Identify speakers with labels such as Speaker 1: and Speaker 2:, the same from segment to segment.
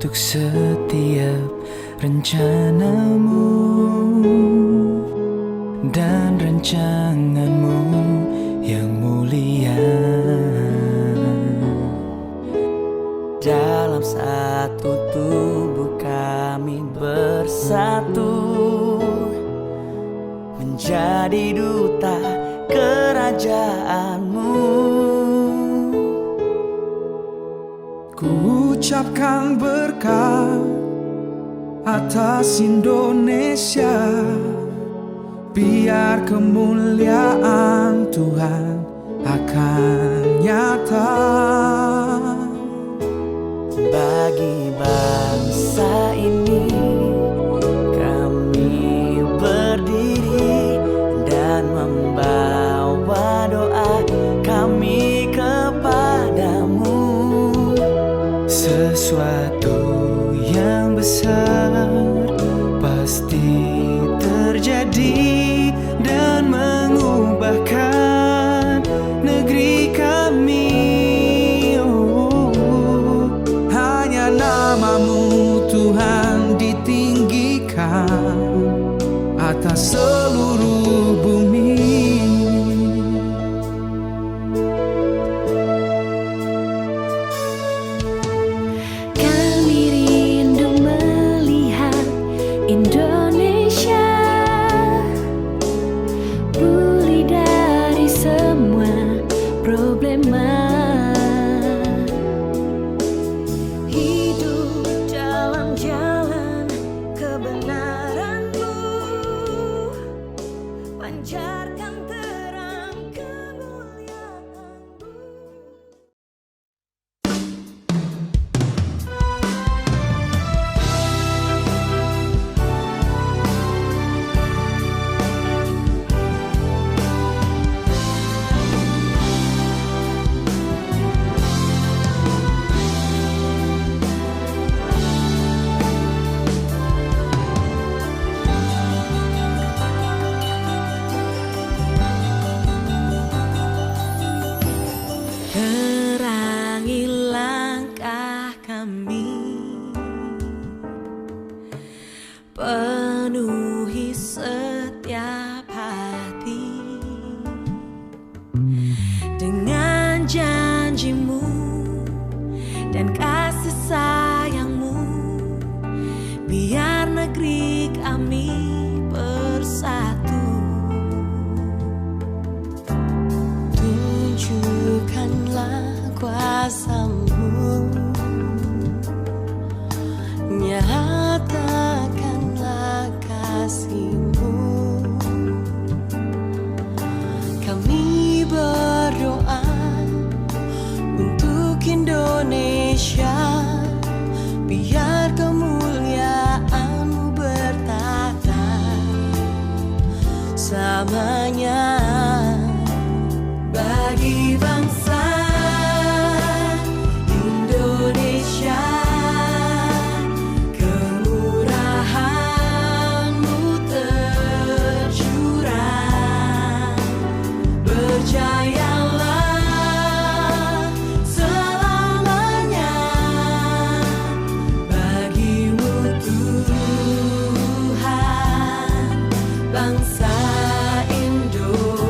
Speaker 1: untuk setiap rencanamu dan rancanganmu yang mulia.
Speaker 2: Dalam satu tubuh kami bersatu, menjadi duta kerajaanmu.
Speaker 1: Ku ucapkan berkat atas Indonesia, biar kemuliaan Tuhan akan nyata.
Speaker 2: Bagi bangsa ini kami berdiri dan membawa doa kami kepadamu.
Speaker 1: Sesuatu yang besar pasti terjadi dan mengubahkan negeri kami. Hanya namamu Tuhan ditinggikan atas seluruh bumi.
Speaker 3: Kami rindu melihat Indonesia pulih dari semua problema. Hidup dalam jalan kebenaran-Mu, pancarkan terang kemuliaan-Mu. Terangi langkah kami, penuhi setiap hati dengan janji-Mu dan kasih sayang-Mu, biar negeri kami bersatu. Tunjukkanlah kuasa-Mu, nyatakanlah kasih-Mu. Kami berdoa untuk Indonesia, biar kemuliaan-Mu bertata selamanya. Bagi bangsa Indonesia, kemurahan-Mu tercurah, berjayalah selamanya. Bagi-Mu Tuhan, bangsa Indonesia.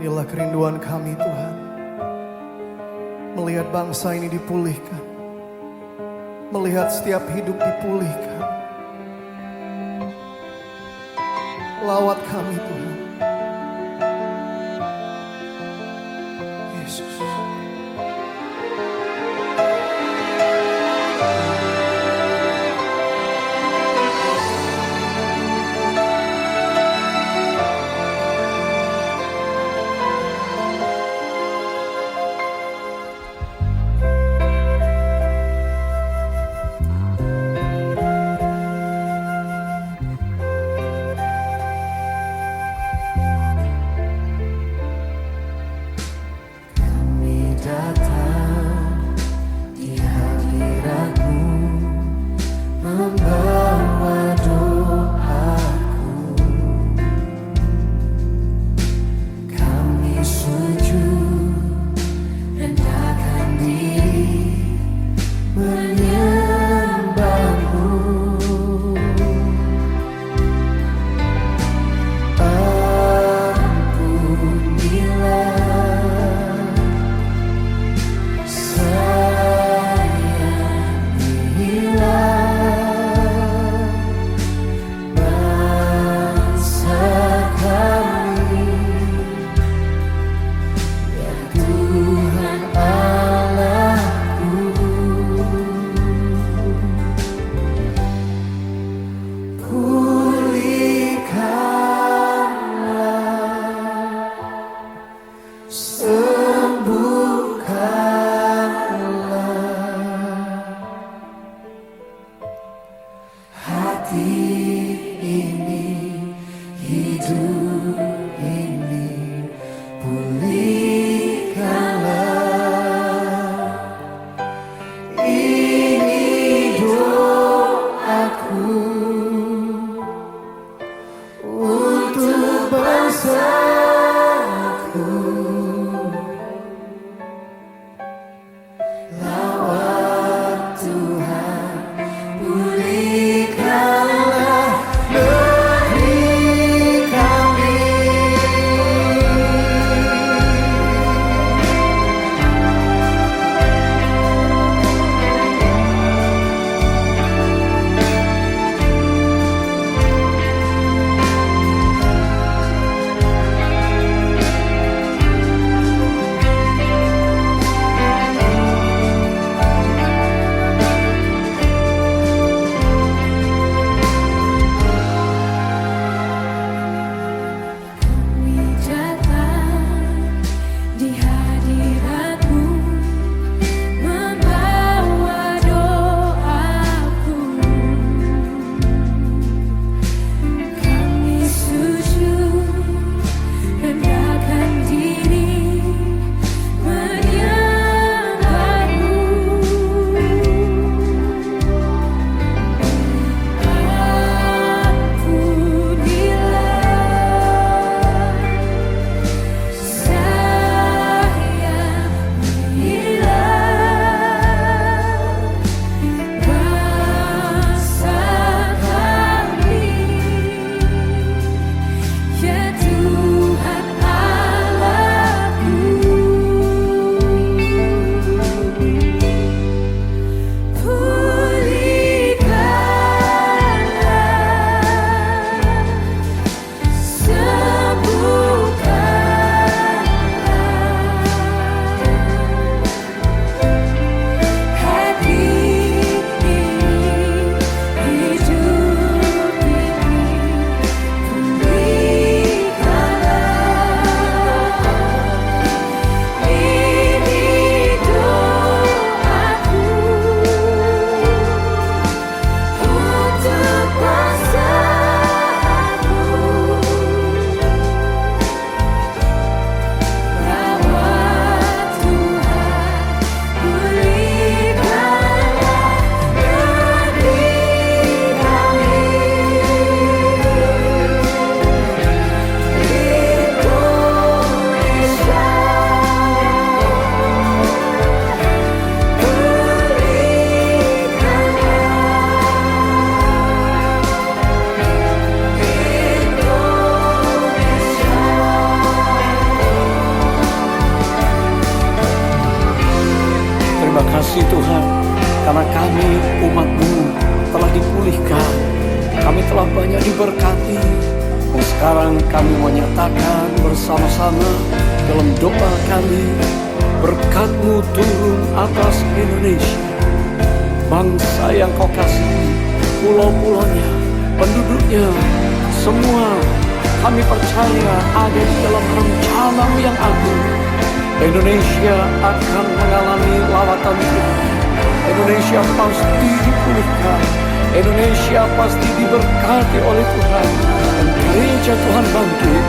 Speaker 4: Inilah kerinduan kami Tuhan, melihat bangsa ini dipulihkan, melihat setiap hidup dipulihkan. Lawat kami Tuhan Yesus. Lawat Tuhan, pulihkanlah
Speaker 5: umat-Mu telah dipulihkan, kami telah banyak diberkati. Dan sekarang kami menyatakan bersama-sama dalam doa kami, berkat-Mu turun atas Indonesia, bangsa yang Kau kasihi, pulau-pulaunya, penduduknya, semua kami percaya ada di dalam rencana-Mu yang agung. Indonesia akan mengalami lawatan Tuhan. Indonesia pasti dipulihkan. Indonesia pasti diberkati oleh Tuhan. Dan gereja Tuhan bangkit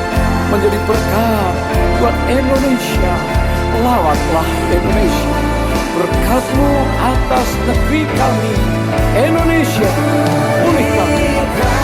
Speaker 5: menjadi berkat buat Indonesia. Lawatlah Indonesia. Berkat-Mu atas negeri kami, Indonesia. Pulihkan Tuhan.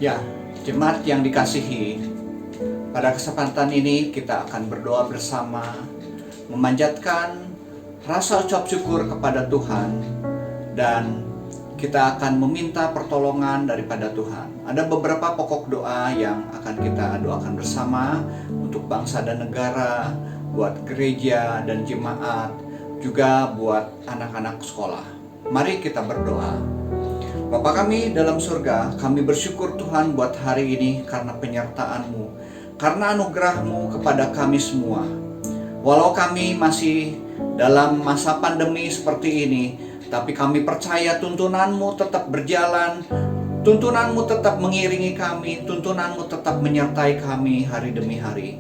Speaker 6: Ya, jemaat yang dikasihi, pada kesempatan ini kita akan berdoa bersama, memanjatkan rasa ucap syukur kepada Tuhan, dan kita akan meminta pertolongan daripada Tuhan. Ada beberapa pokok doa yang akan kita doakan bersama untuk bangsa dan negara, buat gereja dan jemaat, juga buat anak-anak sekolah. Mari kita berdoa. Bapa kami dalam surga, kami bersyukur Tuhan buat hari ini karena penyertaan-Mu, karena anugerah-Mu kepada kami semua. Walau kami masih dalam masa pandemi seperti ini, tapi kami percaya tuntunan-Mu tetap berjalan, tuntunan-Mu tetap mengiringi kami, tuntunan-Mu tetap menyertai kami hari demi hari.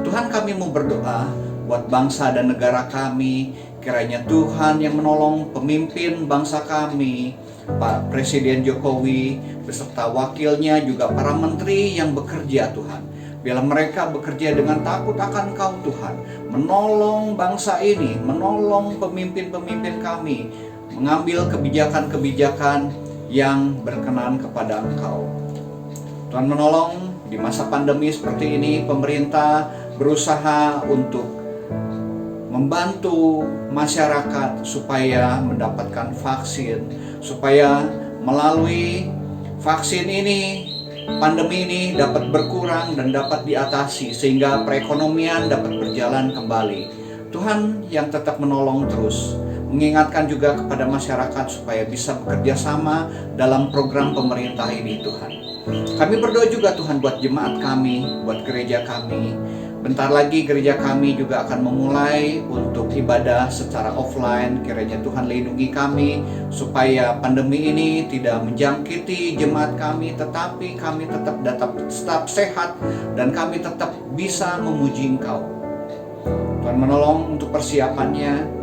Speaker 6: Tuhan, kami mau berdoa buat bangsa dan negara kami, kiranya Tuhan yang menolong pemimpin bangsa kami, Pak Presiden Jokowi beserta wakilnya, juga para menteri yang bekerja Tuhan. Biarlah mereka bekerja dengan takut akan Kau Tuhan, menolong bangsa ini, menolong pemimpin-pemimpin kami, mengambil kebijakan-kebijakan yang berkenan kepada Engkau. Tuhan menolong di masa pandemi seperti ini, pemerintah berusaha untuk membantu masyarakat supaya mendapatkan vaksin, supaya melalui vaksin ini, pandemi ini dapat berkurang dan dapat diatasi, sehingga perekonomian dapat berjalan kembali. Tuhan yang tetap menolong terus, mengingatkan juga kepada masyarakat supaya bisa bekerja sama dalam program pemerintah ini Tuhan. Kami berdoa juga Tuhan buat jemaat kami, buat gereja kami. Bentar lagi gereja kami juga akan memulai untuk ibadah secara offline. Kiranya Tuhan lindungi kami supaya pandemi ini tidak menjangkiti jemaat kami, tetapi kami tetap sehat dan kami tetap bisa memuji Engkau. Tuhan menolong untuk persiapannya.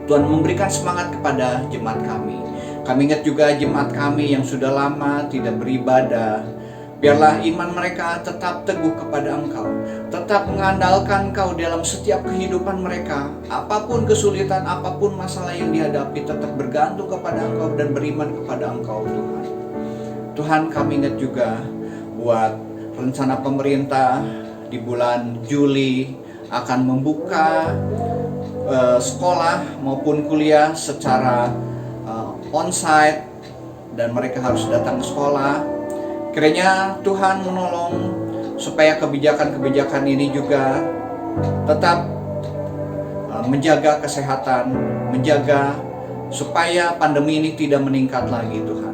Speaker 6: Tuhan memberikan semangat kepada jemaat kami. Kami ingat juga jemaat kami yang sudah lama tidak beribadah. Biarlah iman mereka tetap teguh kepada Engkau, tetap mengandalkan Engkau dalam setiap kehidupan mereka. Apapun kesulitan, apapun masalah yang dihadapi, tetap bergantung kepada Engkau dan beriman kepada Engkau, Tuhan. Tuhan, kami ingat juga buat rencana pemerintah di bulan Juli akan membuka sekolah maupun kuliah secara onsite dan mereka harus datang ke sekolah. Kiranya Tuhan menolong supaya kebijakan-kebijakan ini juga tetap menjaga kesehatan, menjaga supaya pandemi ini tidak meningkat lagi, Tuhan.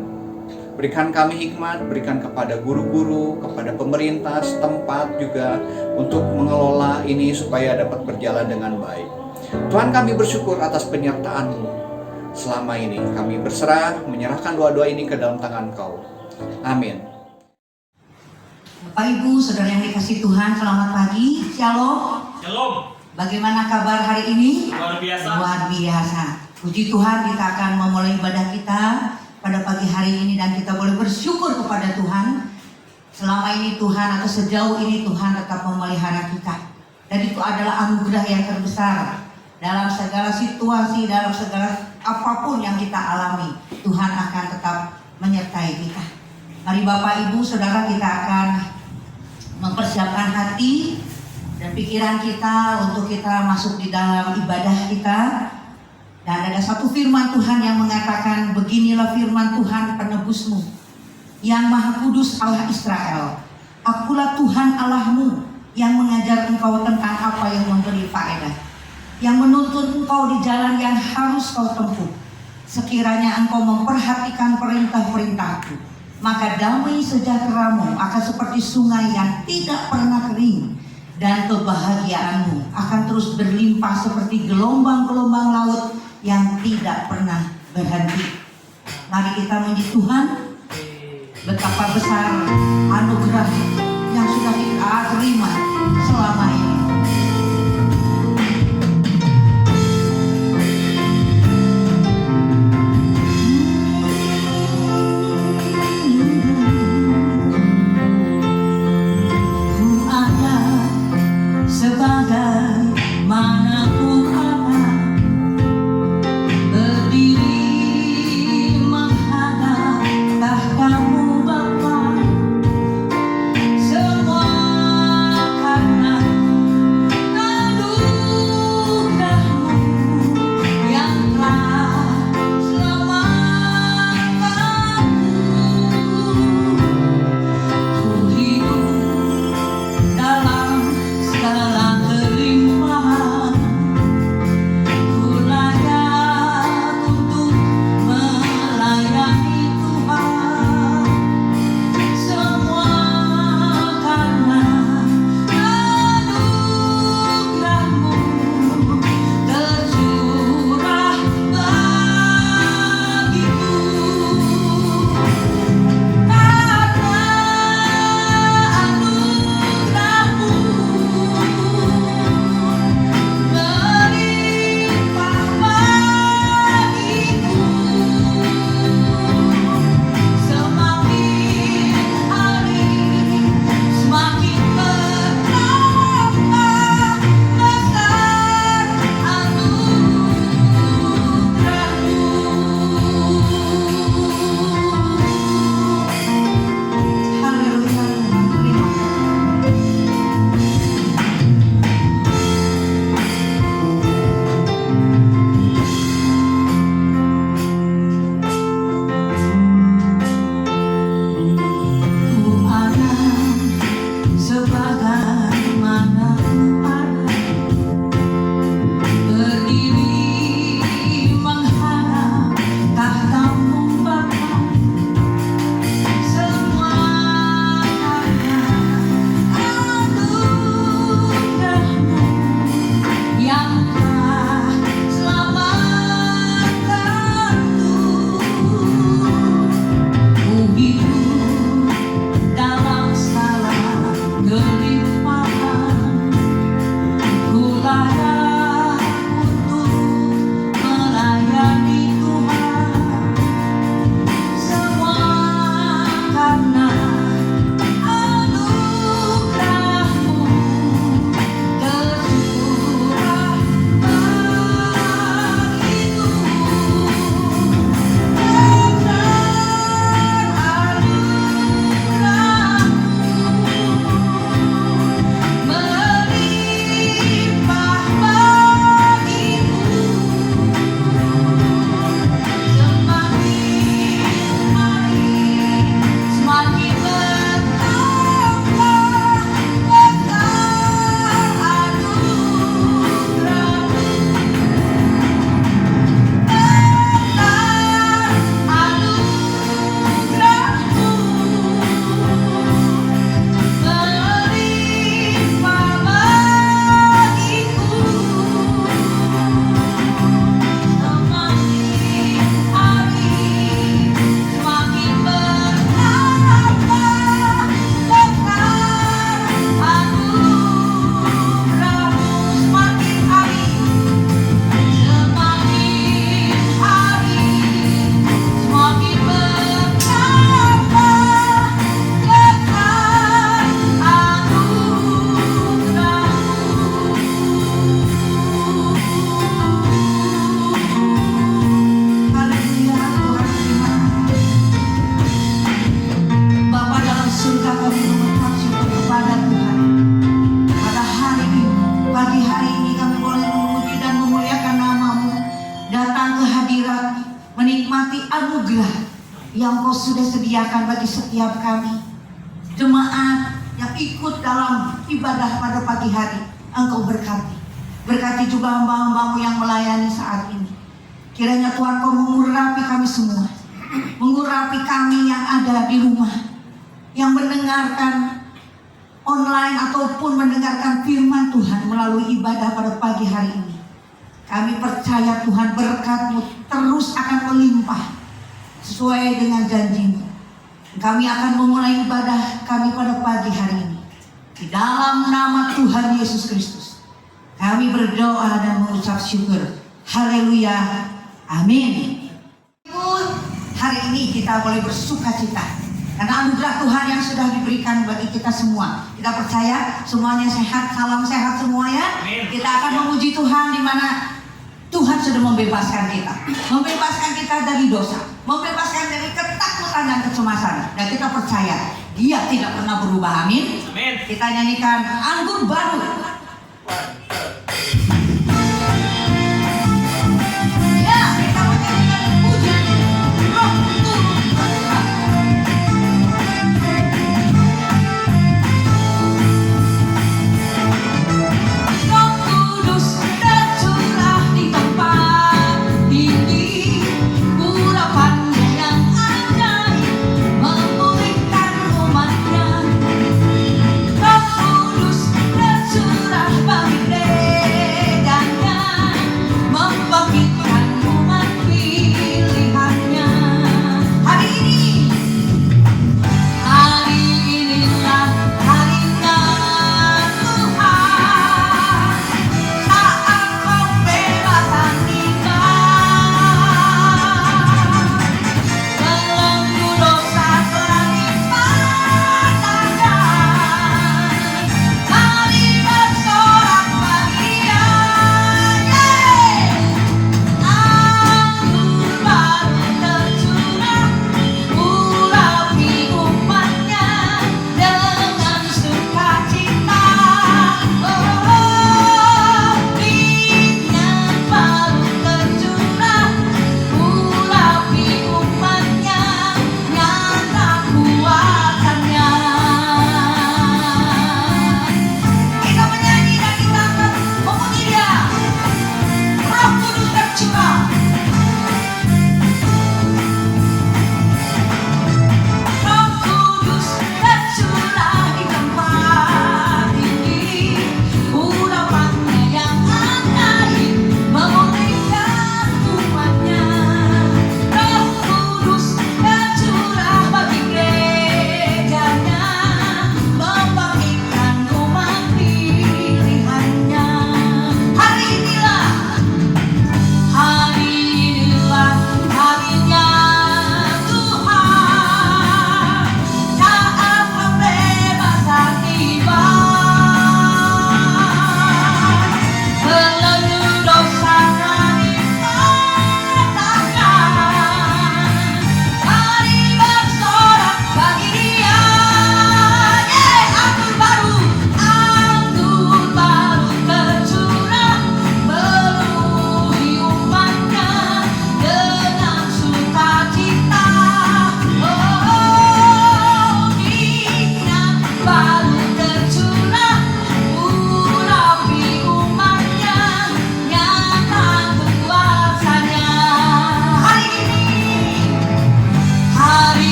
Speaker 6: Berikan kami hikmat, berikan kepada guru-guru, kepada pemerintah setempat juga untuk mengelola ini supaya dapat berjalan dengan baik. Tuhan, kami bersyukur atas penyertaan-Mu selama ini. Kami berserah, menyerahkan doa-doa ini ke dalam tangan Kau. Amin.
Speaker 7: Bapak Ibu, Saudara yang dikasihi Tuhan, selamat pagi. Shalom.
Speaker 8: Shalom.
Speaker 7: Bagaimana kabar hari ini?
Speaker 8: Luar biasa.
Speaker 7: Luar biasa. Puji Tuhan, kita akan memulai ibadah kita pada pagi hari ini dan kita boleh bersyukur kepada Tuhan. Selama ini Tuhan atau sejauh ini Tuhan tetap memelihara kita. Dan itu adalah anugerah yang terbesar. Dalam segala situasi, dalam segala apapun yang kita alami, Tuhan akan tetap menyertai kita. Mari Bapak Ibu Saudara, kita akan mempersiapkan hati dan pikiran kita untuk kita masuk di dalam ibadah kita. Dan ada satu firman Tuhan yang mengatakan, beginilah firman Tuhan penebusmu, yang maha kudus Allah Israel. Akulah Tuhan Allahmu yang mengajar engkau tentang apa yang memberi faedah, yang menuntun engkau di jalan yang harus kau tempuh. Sekiranya engkau memperhatikan perintah-perintahku, maka damai sejahteramu akan seperti sungai yang tidak pernah kering, dan kebahagiaanmu akan terus berlimpah seperti gelombang-gelombang laut yang tidak pernah berhenti. Mari kita memuji Tuhan. Betapa besar anugerah yang sudah kita terima selama ini. Sebagai mana ku ada, berdiri menghadap tahta-Mu Bapa. Semua karena anugerah yang Kau sudah sediakan bagi setiap kami. Jemaat yang ikut dalam ibadah pada pagi hari, Engkau berkati. Berkati juga hamba-hambamu yang melayani saat ini. Kiranya Tuhan Kau mengurapi kami semua. Mengurapi kami yang ada di rumah, yang mendengarkan online ataupun mendengarkan firman Tuhan melalui ibadah pada pagi hari ini. Kami percaya Tuhan berkat-Mu terus akan melimpah sesuai dengan janji-Mu. Kami akan memulai ibadah kami pada pagi hari ini. Di dalam nama Tuhan Yesus Kristus, kami berdoa dan mengucap syukur. Haleluya. Amin. Hari ini kita boleh bersuka cita karena anugerah Tuhan yang sudah diberikan bagi kita semua. Kita percaya semuanya sehat, salam sehat semua ya. Kita akan memuji Tuhan di mana Tuhan sudah membebaskan kita. Membebaskan kita dari dosa, membebaskan dari ketakutan dan kecemasan. Dan kita percaya Dia tidak pernah berubah. Amin. Kita nyanyikan anggur baru. Ya, kita menyanyikan pujian Roh turun. Roh Kudus tercurah di tempat ini, urapannya yang ajaib memulihkan umatnya. Roh Kudus tercurah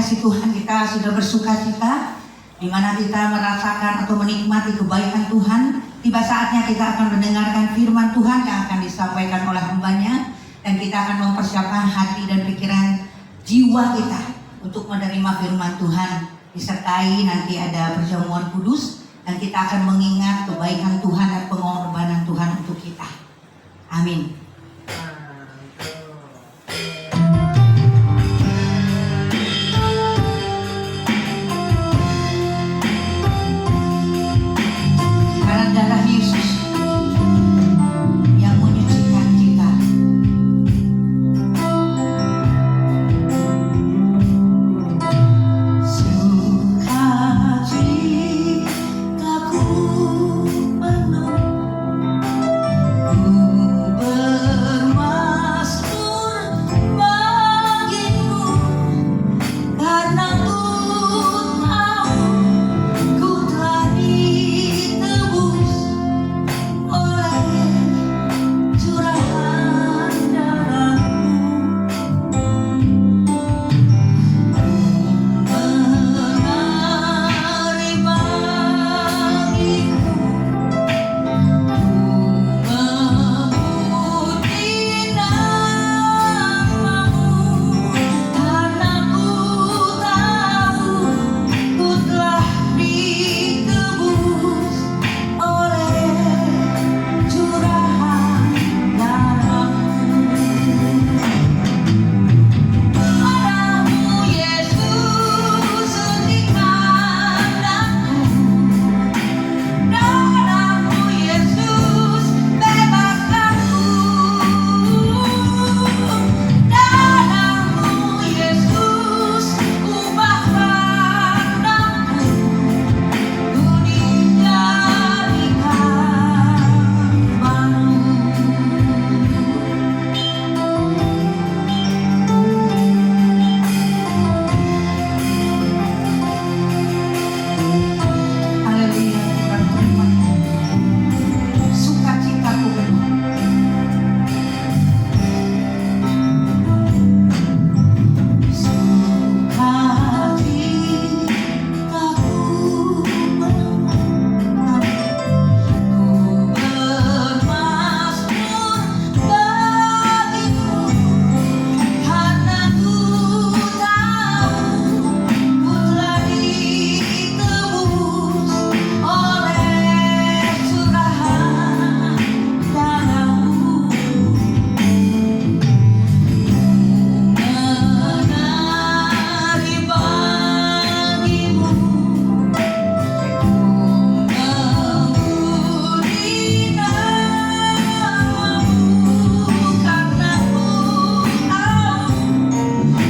Speaker 7: kasih Tuhan kita sudah bersuka cita, di mana kita merasakan atau menikmati kebaikan Tuhan. Tiba saatnya kita akan mendengarkan firman Tuhan yang akan disampaikan oleh hambanya, dan kita akan mempersiapkan hati dan pikiran jiwa kita untuk menerima firman Tuhan. Disertai nanti ada perjamuan kudus, dan kita akan mengingat kebaikan Tuhan dan pengorbanan Tuhan untuk kita. Amin. Karena darah Yesus yang menyucikan kita. Sukacitaku penuh, ku bermasmur bagimu, karena ku tahu ku telah ditebus oleh curahan darahmu. Menari bagimu, memuji namamu, karena ku tahu ku telah ditebus oleh curahan darahmu. Darahmu Yesus suntikan aku, darahmu Yesus bebaskan aku, darahmu Yesus ubahkan aku, ku dijadikan baru. Haleluya, Tuhan firman, sukacitaku penuh. Sukacitaku penuh, ku bermasmur bagimu, karena ku tahu ku telah ditebus oleh curahan darahmu. Menari bagimu, memuji namamu, karena ku tahu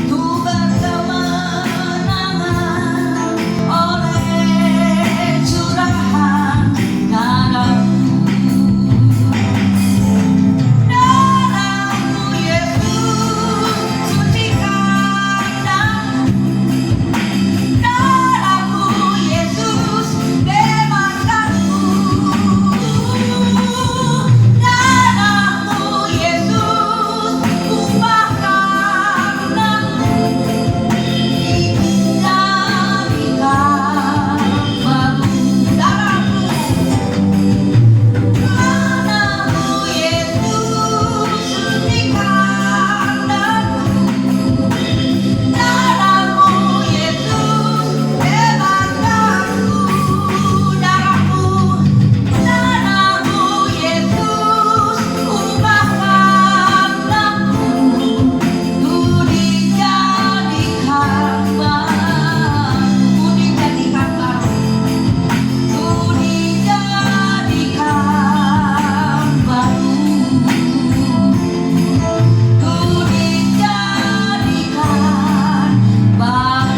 Speaker 7: ku berkemenangan oleh curahan darahmu. Darahmu Yesus sucikan aku, darahmu Yesus bebaskan aku, darahmu Yesus ubahkan aku, dijadikan baru. Darahmu Yesus suntikan aku, darahmu Yesus bebaskan aku, darahmu Yesus ubahkan aku, ku dijadikan baru, ku dijadikan baru, ku dijadikan baru, ku dijadikan baru.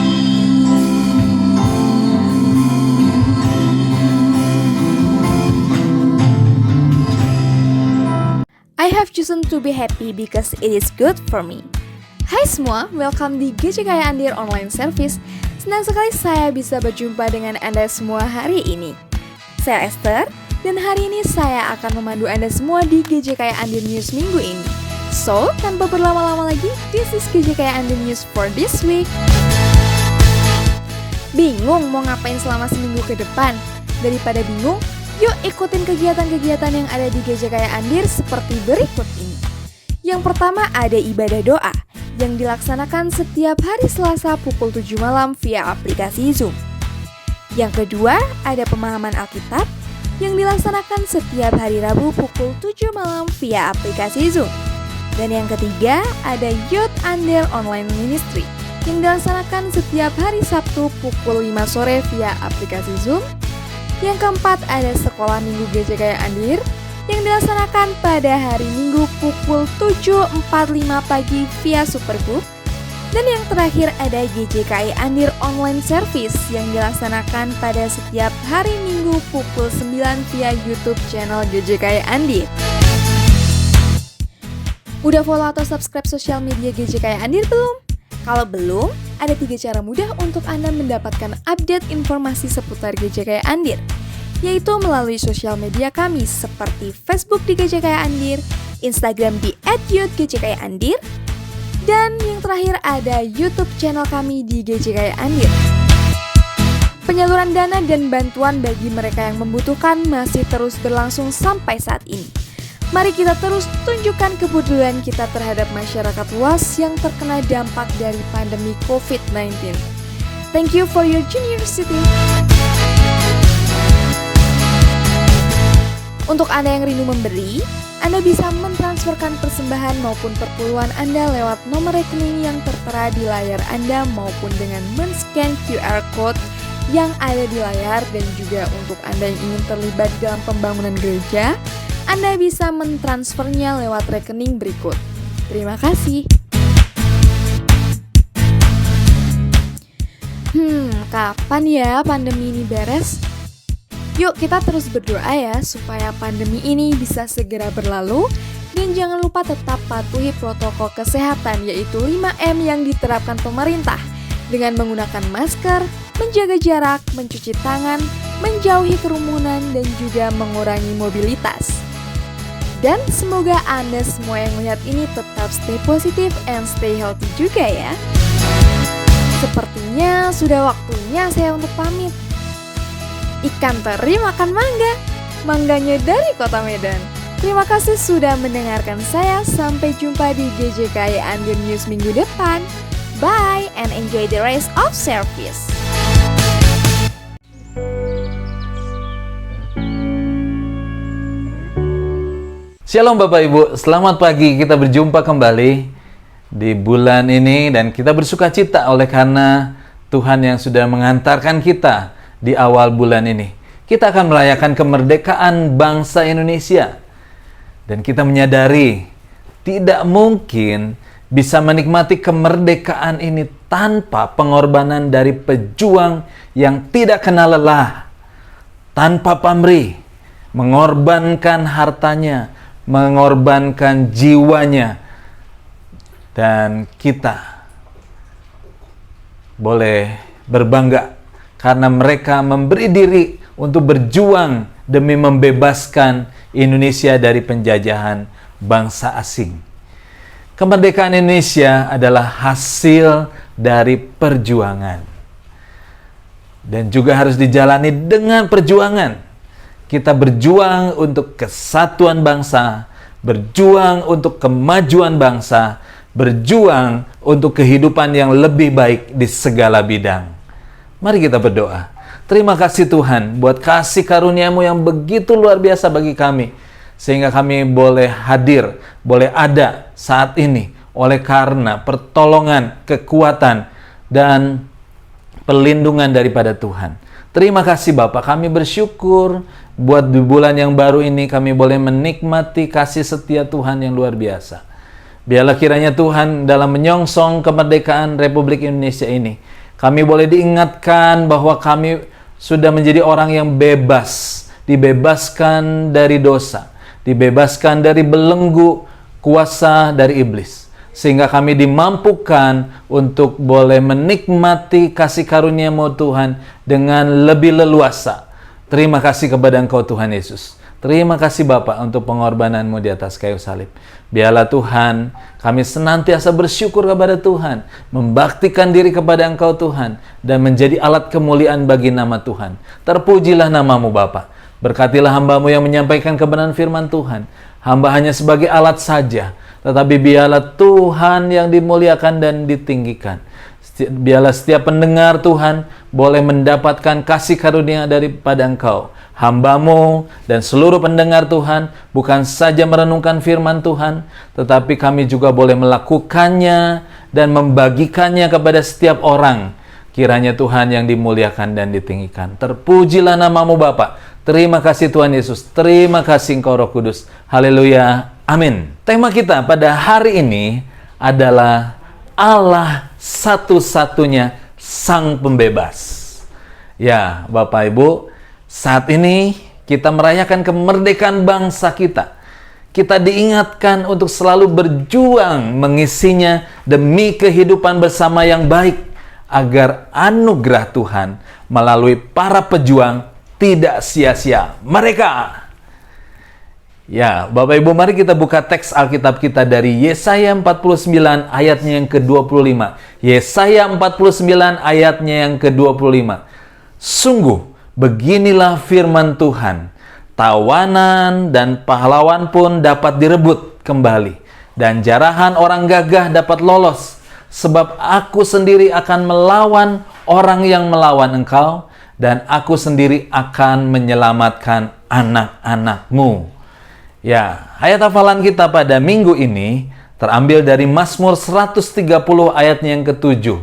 Speaker 8: I have chosen to be happy because it is good for me. Hai semua, welcome di GCKY Andir Online Service. Senang sekali saya bisa berjumpa dengan Anda semua hari ini. Saya Esther, dan hari ini saya akan memandu Anda semua di GCKY Andir News minggu ini. So, tanpa berlama-lama lagi, this is GCKY Andir News for this week. Bingung mau ngapain selama seminggu ke depan? Daripada bingung, yuk ikutin kegiatan-kegiatan yang ada di Gereja Kaya Andir seperti berikut ini. Yang pertama ada ibadah doa yang dilaksanakan setiap hari Selasa pukul 7 malam via aplikasi Zoom. Yang kedua ada pemahaman Alkitab yang dilaksanakan setiap hari Rabu pukul 7 malam via aplikasi Zoom. Dan yang ketiga ada Youth Andir Online Ministry yang dilaksanakan setiap hari Sabtu pukul 5 sore via aplikasi Zoom. Yang keempat ada Sekolah Minggu Gereja Kaya Andir yang dilaksanakan pada hari Minggu pukul 7.45 pagi via Supergroup. Dan yang terakhir ada GJKI Andir Online Service yang dilaksanakan pada setiap hari Minggu pukul 9 via YouTube channel GJKI Andir. Udah follow atau subscribe sosial media GJKI Andir belum? Kalau belum, ada 3 cara mudah untuk Anda mendapatkan update informasi seputar GJKI Andir, yaitu melalui sosial media kami seperti Facebook di GJKI Andir, Instagram di @youthgjkiandir, dan yang terakhir ada YouTube channel kami di GJKI Andir. Penyaluran dana dan bantuan bagi mereka yang membutuhkan masih terus berlangsung sampai saat ini. Mari kita terus tunjukkan kepedulian kita terhadap masyarakat luas yang terkena dampak dari pandemi COVID-19. Thank you for your generosity. Untuk Anda yang rindu memberi, Anda bisa mentransferkan persembahan maupun perpuluhan Anda lewat nomor rekening yang tertera di layar Anda maupun dengan men-scan QR Code yang ada di layar. Dan juga untuk Anda yang ingin terlibat dalam pembangunan gereja, Anda bisa mentransfernya lewat rekening berikut. Terima kasih. Kapan ya pandemi ini beres? Yuk kita terus berdoa ya supaya pandemi ini bisa segera berlalu. Dan jangan lupa tetap patuhi protokol kesehatan yaitu 5M yang diterapkan pemerintah dengan menggunakan masker, menjaga jarak, mencuci tangan, menjauhi kerumunan, dan juga mengurangi mobilitas. Dan semoga Anda semua yang melihat ini tetap stay positif and stay healthy juga ya. Sepertinya sudah waktunya saya untuk pamit. Ikan teri makan mangga, mangganya dari kota Medan. Terima kasih sudah mendengarkan saya. Sampai jumpa di GJKI Andir News minggu depan. Bye and enjoy the rest of service.
Speaker 9: Shalom Bapak Ibu, selamat pagi. Kita berjumpa kembali di bulan ini dan kita bersuka cita oleh karena Tuhan yang sudah mengantarkan kita di awal bulan ini. Kita akan merayakan kemerdekaan bangsa Indonesia. Dan kita menyadari tidak mungkin bisa menikmati kemerdekaan ini tanpa pengorbanan dari pejuang yang tidak kenal lelah, tanpa pamrih, mengorbankan hartanya, mengorbankan jiwanya. Dan kita boleh berbangga karena mereka memberi diri untuk berjuang demi membebaskan Indonesia dari penjajahan bangsa asing. Kemerdekaan Indonesia adalah hasil dari perjuangan dan juga harus dijalani dengan perjuangan. Kita berjuang untuk kesatuan bangsa, berjuang untuk kemajuan bangsa, berjuang untuk kehidupan yang lebih baik di segala bidang. Mari kita berdoa. Terima kasih Tuhan buat kasih karunia-Mu yang begitu luar biasa bagi kami, sehingga kami boleh hadir, boleh ada saat ini oleh karena pertolongan, kekuatan, dan perlindungan daripada Tuhan. Terima kasih Bapak, kami bersyukur buat di bulan yang baru ini kami boleh menikmati kasih setia Tuhan yang luar biasa. Biarlah kiranya Tuhan dalam menyongsong kemerdekaan Republik Indonesia ini, kami boleh diingatkan bahwa kami sudah menjadi orang yang bebas, dibebaskan dari dosa, dibebaskan dari belenggu kuasa dari iblis. Sehingga kami dimampukan untuk boleh menikmati kasih karunia-Mu Tuhan dengan lebih leluasa. Terima kasih kepada Engkau Tuhan Yesus. Terima kasih Bapak untuk pengorbanan-Mu di atas kayu salib. Biarlah Tuhan, kami senantiasa bersyukur kepada Tuhan, membaktikan diri kepada Engkau Tuhan, dan menjadi alat kemuliaan bagi nama Tuhan. Terpujilah namamu Bapa. Berkatilah hamba-Mu yang menyampaikan kebenaran firman Tuhan. Hamba hanya sebagai alat saja, tetapi biarlah Tuhan yang dimuliakan dan ditinggikan. Biarlah setiap pendengar Tuhan boleh mendapatkan kasih karunia daripada Engkau. Hamba-Mu dan seluruh pendengar Tuhan bukan saja merenungkan firman Tuhan, tetapi kami juga boleh melakukannya dan membagikannya kepada setiap orang. Kiranya Tuhan yang dimuliakan dan ditinggikan. Terpujilah namamu Bapa. Terima kasih Tuhan Yesus. Terima kasih Engkau Roh Kudus. Haleluya. Amin. Tema kita pada hari ini adalah Allah satu-satunya Sang Pembebas. Ya, Bapak Ibu, saat ini kita merayakan kemerdekaan bangsa kita. Kita diingatkan untuk selalu berjuang mengisinya demi kehidupan bersama yang baik, agar anugerah Tuhan melalui para pejuang tidak sia-sia. Mereka. Ya, Bapak Ibu, mari kita buka teks Alkitab kita dari Yesaya 49 ayatnya yang ke-25. Yesaya 49 ayatnya yang ke-25. Sungguh, beginilah firman Tuhan. Tawanan dan pahlawan pun dapat direbut kembali, dan jarahan orang gagah dapat lolos. Sebab aku sendiri akan melawan orang yang melawan engkau, dan aku sendiri akan menyelamatkan anak-anakmu. Ya, ayat hafalan kita pada minggu ini terambil dari Mazmur 130 ayatnya yang ke-7.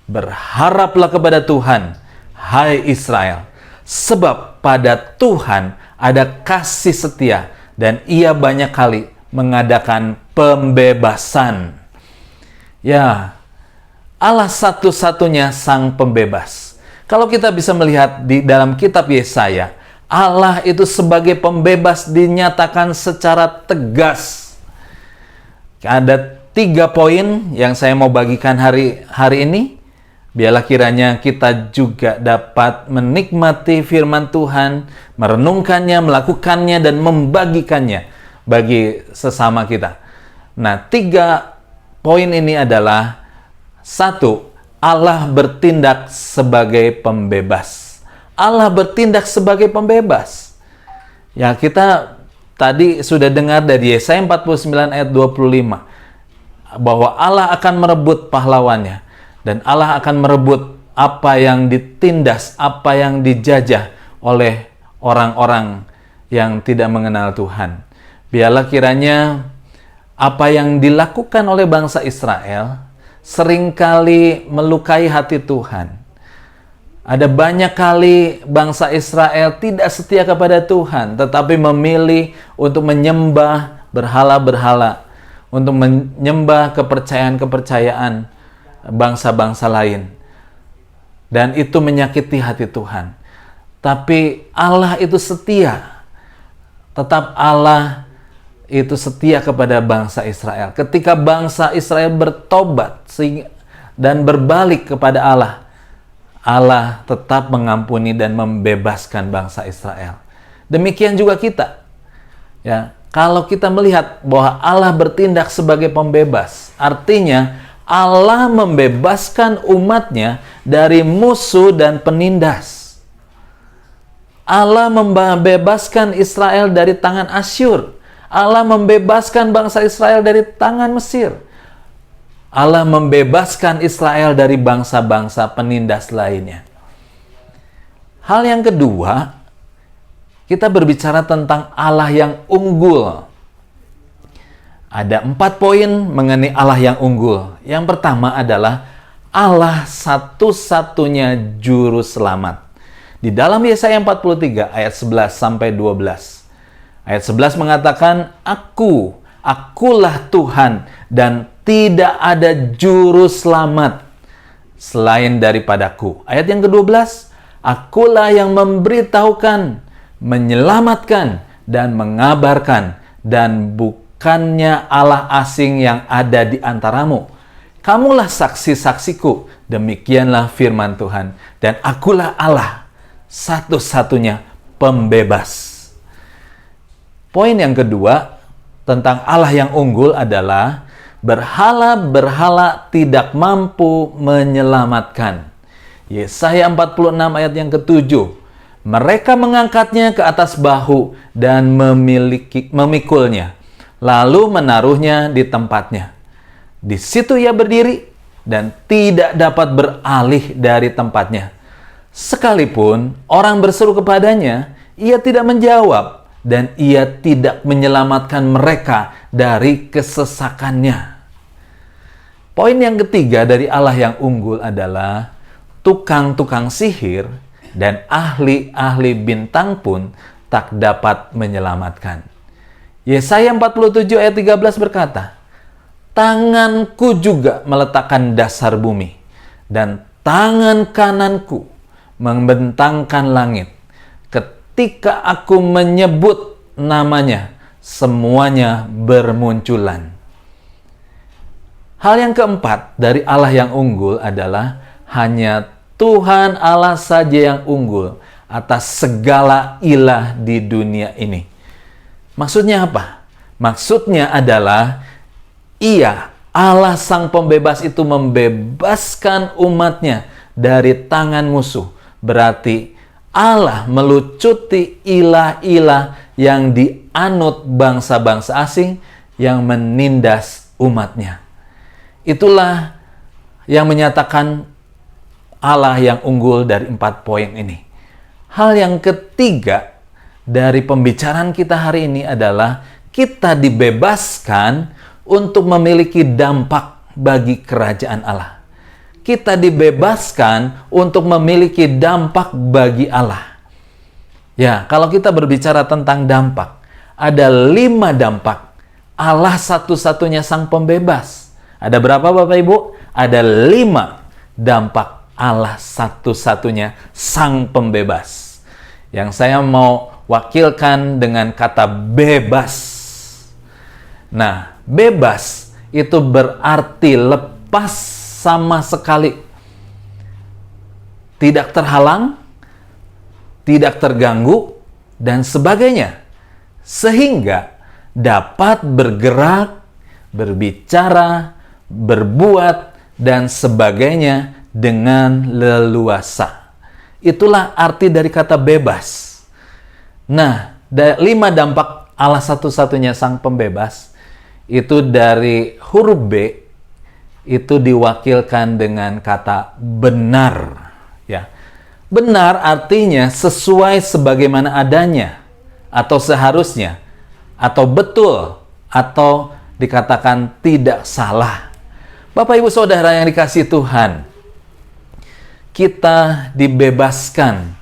Speaker 9: Berharaplah kepada Tuhan, hai Israel, sebab pada Tuhan ada kasih setia, dan Ia banyak kali mengadakan pembebasan. Ya, Allah satu-satunya Sang Pembebas. Kalau kita bisa melihat di dalam kitab Yesaya, Allah itu sebagai pembebas dinyatakan secara tegas. Ada 3 poin yang saya mau bagikan hari ini. Biarlah kiranya kita juga dapat menikmati firman Tuhan, merenungkannya, melakukannya, dan membagikannya bagi sesama kita. Nah, 3 poin ini adalah: 1. Allah bertindak sebagai pembebas. Allah bertindak sebagai pembebas. Ya, kita tadi sudah dengar dari Yesaya 49 ayat 25 bahwa Allah akan merebut pahlawannya, dan Allah akan merebut apa yang ditindas, apa yang dijajah oleh orang-orang yang tidak mengenal Tuhan. Biarlah kiranya apa yang dilakukan oleh bangsa Israel seringkali melukai hati Tuhan. Ada banyak kali bangsa Israel tidak setia kepada Tuhan, tetapi memilih untuk menyembah berhala-berhala, untuk menyembah kepercayaan-kepercayaan bangsa-bangsa lain. Dan itu menyakiti hati Tuhan. Tapi Allah itu setia. Tetap Allah itu setia kepada bangsa Israel. Ketika bangsa Israel bertobat dan berbalik kepada Allah, Allah tetap mengampuni dan membebaskan bangsa Israel. Demikian juga kita. Ya, kalau kita melihat bahwa Allah bertindak sebagai pembebas, artinya Allah membebaskan umatnya dari musuh dan penindas. Allah membebaskan Israel dari tangan Asyur. Allah membebaskan bangsa Israel dari tangan Mesir. Allah membebaskan Israel dari bangsa-bangsa penindas lainnya. Hal yang kedua, kita berbicara tentang Allah yang unggul. Ada 4 poin mengenai Allah yang unggul. Yang pertama adalah Allah satu-satunya juru selamat. Di dalam Yesaya 43 ayat 11 sampai 12. Ayat 11 mengatakan, Akulah Tuhan dan tidak ada juru selamat selain daripadaku. Ayat yang ke-12, Akulah yang memberitahukan, menyelamatkan, dan mengabarkan, dan bukannya Allah asing yang ada di antaramu. Kamulah saksi-saksiku, demikianlah firman Tuhan, dan akulah Allah, satu-satunya pembebas. Poin yang kedua, tentang Allah yang unggul adalah berhala-berhala tidak mampu menyelamatkan. Yesaya 46 ayat yang ke-7. Mereka mengangkatnya ke atas bahu dan memikulnya, lalu menaruhnya di tempatnya. Di situ ia berdiri dan tidak dapat beralih dari tempatnya. Sekalipun orang berseru kepadanya, ia tidak menjawab dan ia tidak menyelamatkan mereka dari kesesakannya. Poin yang ketiga dari Allah yang unggul adalah tukang-tukang sihir dan ahli-ahli bintang pun tak dapat menyelamatkan. Yesaya 47 ayat 13 berkata, tanganku juga meletakkan dasar bumi, dan tangan kananku membentangkan langit. Ketika aku menyebut namanya, semuanya bermunculan. Hal yang keempat dari Allah yang unggul adalah hanya Tuhan Allah saja yang unggul atas segala ilah di dunia ini. Maksudnya apa? Maksudnya adalah Ia, Allah Sang Pembebas itu membebaskan umatnya dari tangan musuh. Berarti Allah melucuti ilah-ilah yang dianut bangsa-bangsa asing yang menindas umatnya. Itulah yang menyatakan Allah yang unggul dari 4 poin ini. Hal yang ketiga dari pembicaraan kita hari ini adalah kita dibebaskan untuk memiliki dampak bagi kerajaan Allah. Kita dibebaskan untuk memiliki dampak bagi Allah. Ya, kalau kita berbicara tentang dampak, ada 5 dampak. Allah satu-satunya Sang Pembebas. Ada berapa Bapak Ibu? Ada 5 dampak Allah satu-satunya Sang Pembebas. Yang saya mau wakilkan dengan kata bebas. Nah, bebas itu berarti lepas sama sekali. Tidak terhalang, tidak terganggu, dan sebagainya. Sehingga dapat bergerak, berbicara, berbuat, dan sebagainya dengan leluasa. Itulah arti dari kata bebas. Nah, 5 dampak Allah satu-satunya Sang Pembebas itu dari huruf B itu diwakilkan dengan kata benar. Ya, benar artinya sesuai sebagaimana adanya, atau seharusnya, atau betul, atau dikatakan tidak salah. Bapak Ibu Saudara yang dikasihi Tuhan, kita dibebaskan,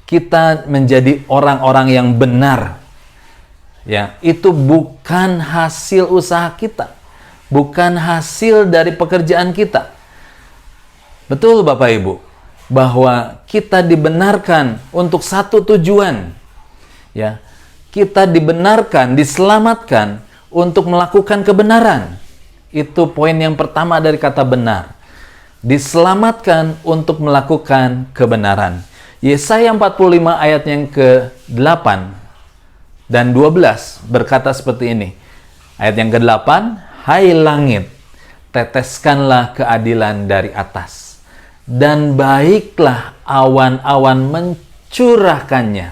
Speaker 9: kita menjadi orang-orang yang benar. Ya, itu bukan hasil usaha kita, bukan hasil dari pekerjaan kita. Betul Bapak Ibu, bahwa kita dibenarkan untuk satu tujuan. Ya, kita dibenarkan, diselamatkan untuk melakukan kebenaran. Itu poin yang pertama dari kata benar. Diselamatkan untuk melakukan kebenaran. Yesaya 45 ayat yang ke-8 dan 12 berkata seperti ini. Ayat yang ke-8, hai langit, teteskanlah keadilan dari atas, dan baiklah awan-awan mencurahkannya.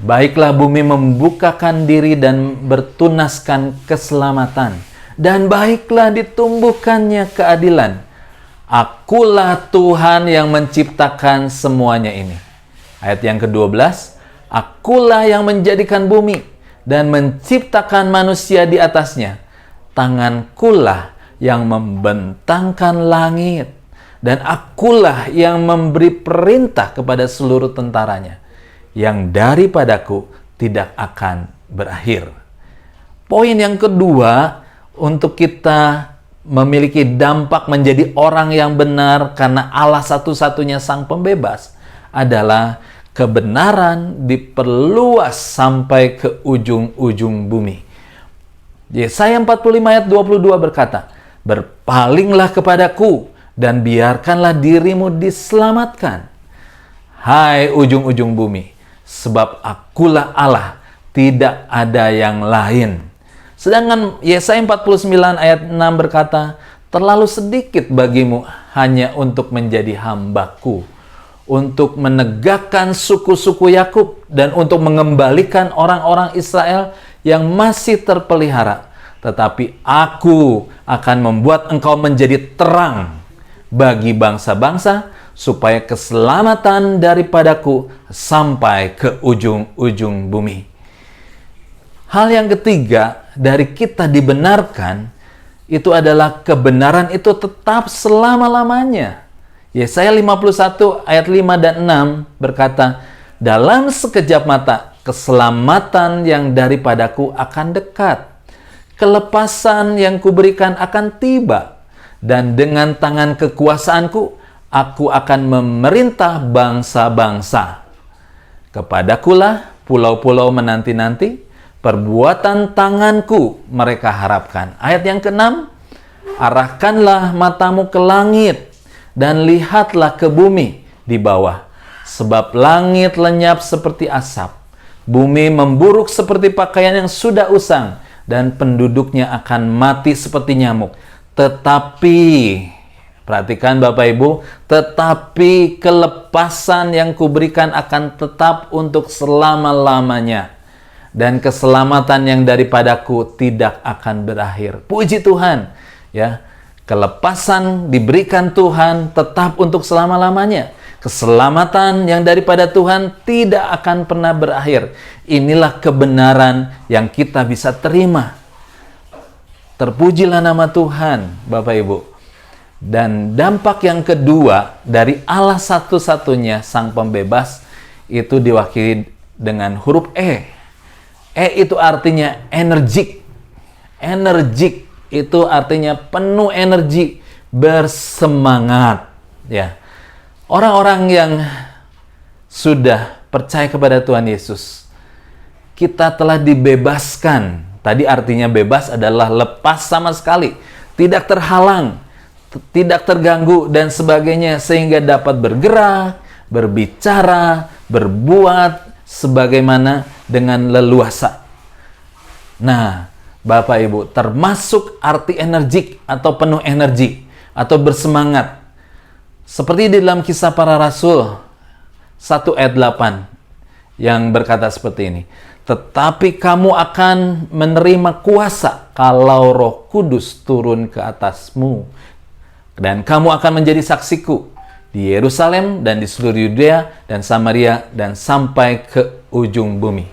Speaker 9: Baiklah bumi membukakan diri dan bertunaskan keselamatan, dan baiklah ditumbuhkannya keadilan. Akulah Tuhan yang menciptakan semuanya ini. Ayat yang ke-12, akulah yang menjadikan bumi dan menciptakan manusia di atasnya. Tangankulah yang membentangkan langit, dan akulah yang memberi perintah kepada seluruh tentaranya, yang daripadaku tidak akan berakhir. Poin yang kedua, untuk kita memiliki dampak menjadi orang yang benar karena Allah satu-satunya Sang Pembebas adalah kebenaran diperluas sampai ke ujung-ujung bumi. Yesaya 45 ayat 22 berkata, berpalinglah kepadaku dan biarkanlah dirimu diselamatkan, hai ujung-ujung bumi, sebab akulah Allah, tidak ada yang lain. Sedangkan Yesaya 49 ayat 6 berkata, terlalu sedikit bagimu hanya untuk menjadi hambaku, untuk menegakkan suku-suku Yakub dan untuk mengembalikan orang-orang Israel yang masih terpelihara. Tetapi aku akan membuat engkau menjadi terang bagi bangsa-bangsa, supaya keselamatan daripadaku sampai ke ujung-ujung bumi. Hal yang ketiga dari kita dibenarkan, itu adalah kebenaran itu tetap selama-lamanya. Yesaya 51 ayat 5 dan 6 berkata, dalam sekejap mata keselamatan yang daripadaku akan dekat. Kelepasan yang kuberikan akan tiba, dan dengan tangan kekuasaanku aku akan memerintah bangsa-bangsa. Kepadakulah pulau-pulau menanti-nanti, perbuatan tanganku mereka harapkan. Ayat yang ke-6, arahkanlah matamu ke langit dan lihatlah ke bumi di bawah, sebab langit lenyap seperti asap, bumi memburuk seperti pakaian yang sudah usang, dan penduduknya akan mati seperti nyamuk. Tetapi, perhatikan Bapak Ibu, tetapi kelepasan yang kuberikan akan tetap untuk selama-lamanya, dan keselamatan yang daripadaku tidak akan berakhir. Puji Tuhan, ya. Kelepasan diberikan Tuhan tetap untuk selama-lamanya. Keselamatan yang daripada Tuhan tidak akan pernah berakhir. Inilah kebenaran yang kita bisa terima. Terpujilah nama Tuhan, Bapak Ibu. Dan dampak yang kedua dari Allah satu-satunya Sang Pembebas itu diwakili dengan huruf E. E itu artinya energik. Energik itu artinya penuh energi, bersemangat. Ya. Orang-orang yang sudah percaya kepada Tuhan Yesus, kita telah dibebaskan. Tadi artinya bebas adalah lepas sama sekali, tidak terhalang, tidak terganggu dan sebagainya, sehingga dapat bergerak, berbicara, berbuat sebagaimana dengan leluasa. Nah, Bapak Ibu, termasuk arti energik atau penuh energi atau bersemangat. Seperti di dalam Kisah Para Rasul 1 ayat 8 yang berkata seperti ini. Tetapi kamu akan menerima kuasa kalau Roh Kudus turun ke atasmu. Dan kamu akan menjadi saksiku di Yerusalem dan di seluruh Yudea dan Samaria dan sampai ke ujung bumi.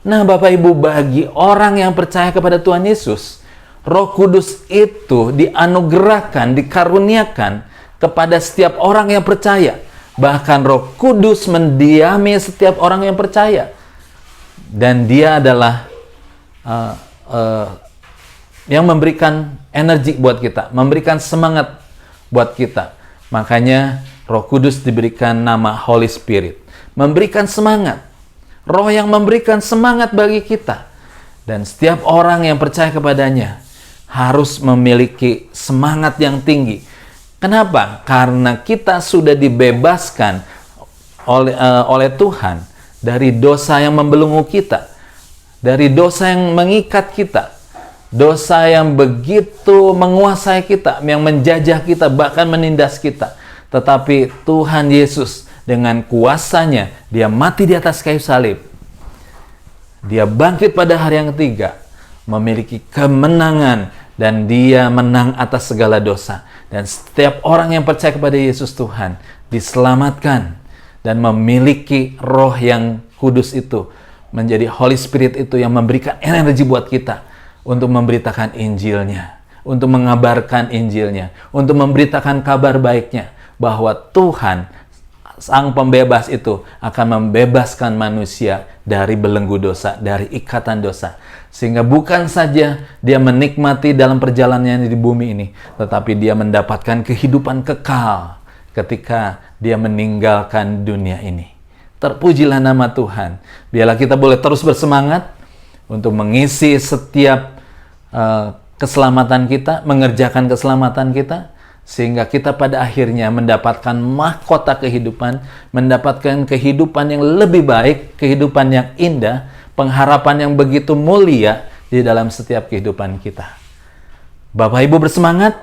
Speaker 9: Nah, Bapak Ibu, bagi orang yang percaya kepada Tuhan Yesus, Roh Kudus itu dianugerahkan, dikaruniakan kepada setiap orang yang percaya. Bahkan Roh Kudus mendiami setiap orang yang percaya. Dan dia adalah yang memberikan energi buat kita, memberikan semangat buat kita. Makanya Roh Kudus diberikan nama Holy Spirit, memberikan semangat. Roh yang memberikan semangat bagi kita. Dan setiap orang yang percaya kepadanya harus memiliki semangat yang tinggi. Kenapa? Karena kita sudah dibebaskan oleh Tuhan dari dosa yang membelenggu kita, dari dosa yang mengikat kita, dosa yang begitu menguasai kita, yang menjajah kita, bahkan menindas kita. Tetapi Tuhan Yesus dengan kuasanya, dia mati di atas kayu salib. Dia bangkit pada hari yang ketiga, memiliki kemenangan, dan dia menang atas segala dosa. Dan setiap orang yang percaya kepada Yesus Tuhan diselamatkan dan memiliki Roh yang kudus itu, menjadi Holy Spirit itu yang memberikan energi buat kita untuk memberitakan Injilnya, untuk mengabarkan Injilnya, untuk memberitakan kabar baiknya bahwa Tuhan Sang Pembebas itu akan membebaskan manusia dari belenggu dosa, dari ikatan dosa. Sehingga bukan saja dia menikmati dalam perjalanannya di bumi ini, tetapi dia mendapatkan kehidupan kekal ketika dia meninggalkan dunia ini. Terpujilah nama Tuhan. Biarlah kita boleh terus bersemangat untuk mengisi setiap keselamatan kita, mengerjakan keselamatan kita, sehingga kita pada akhirnya mendapatkan mahkota kehidupan, mendapatkan kehidupan yang lebih baik, kehidupan yang indah, pengharapan yang begitu mulia di dalam setiap kehidupan kita. Bapak Ibu bersemangat?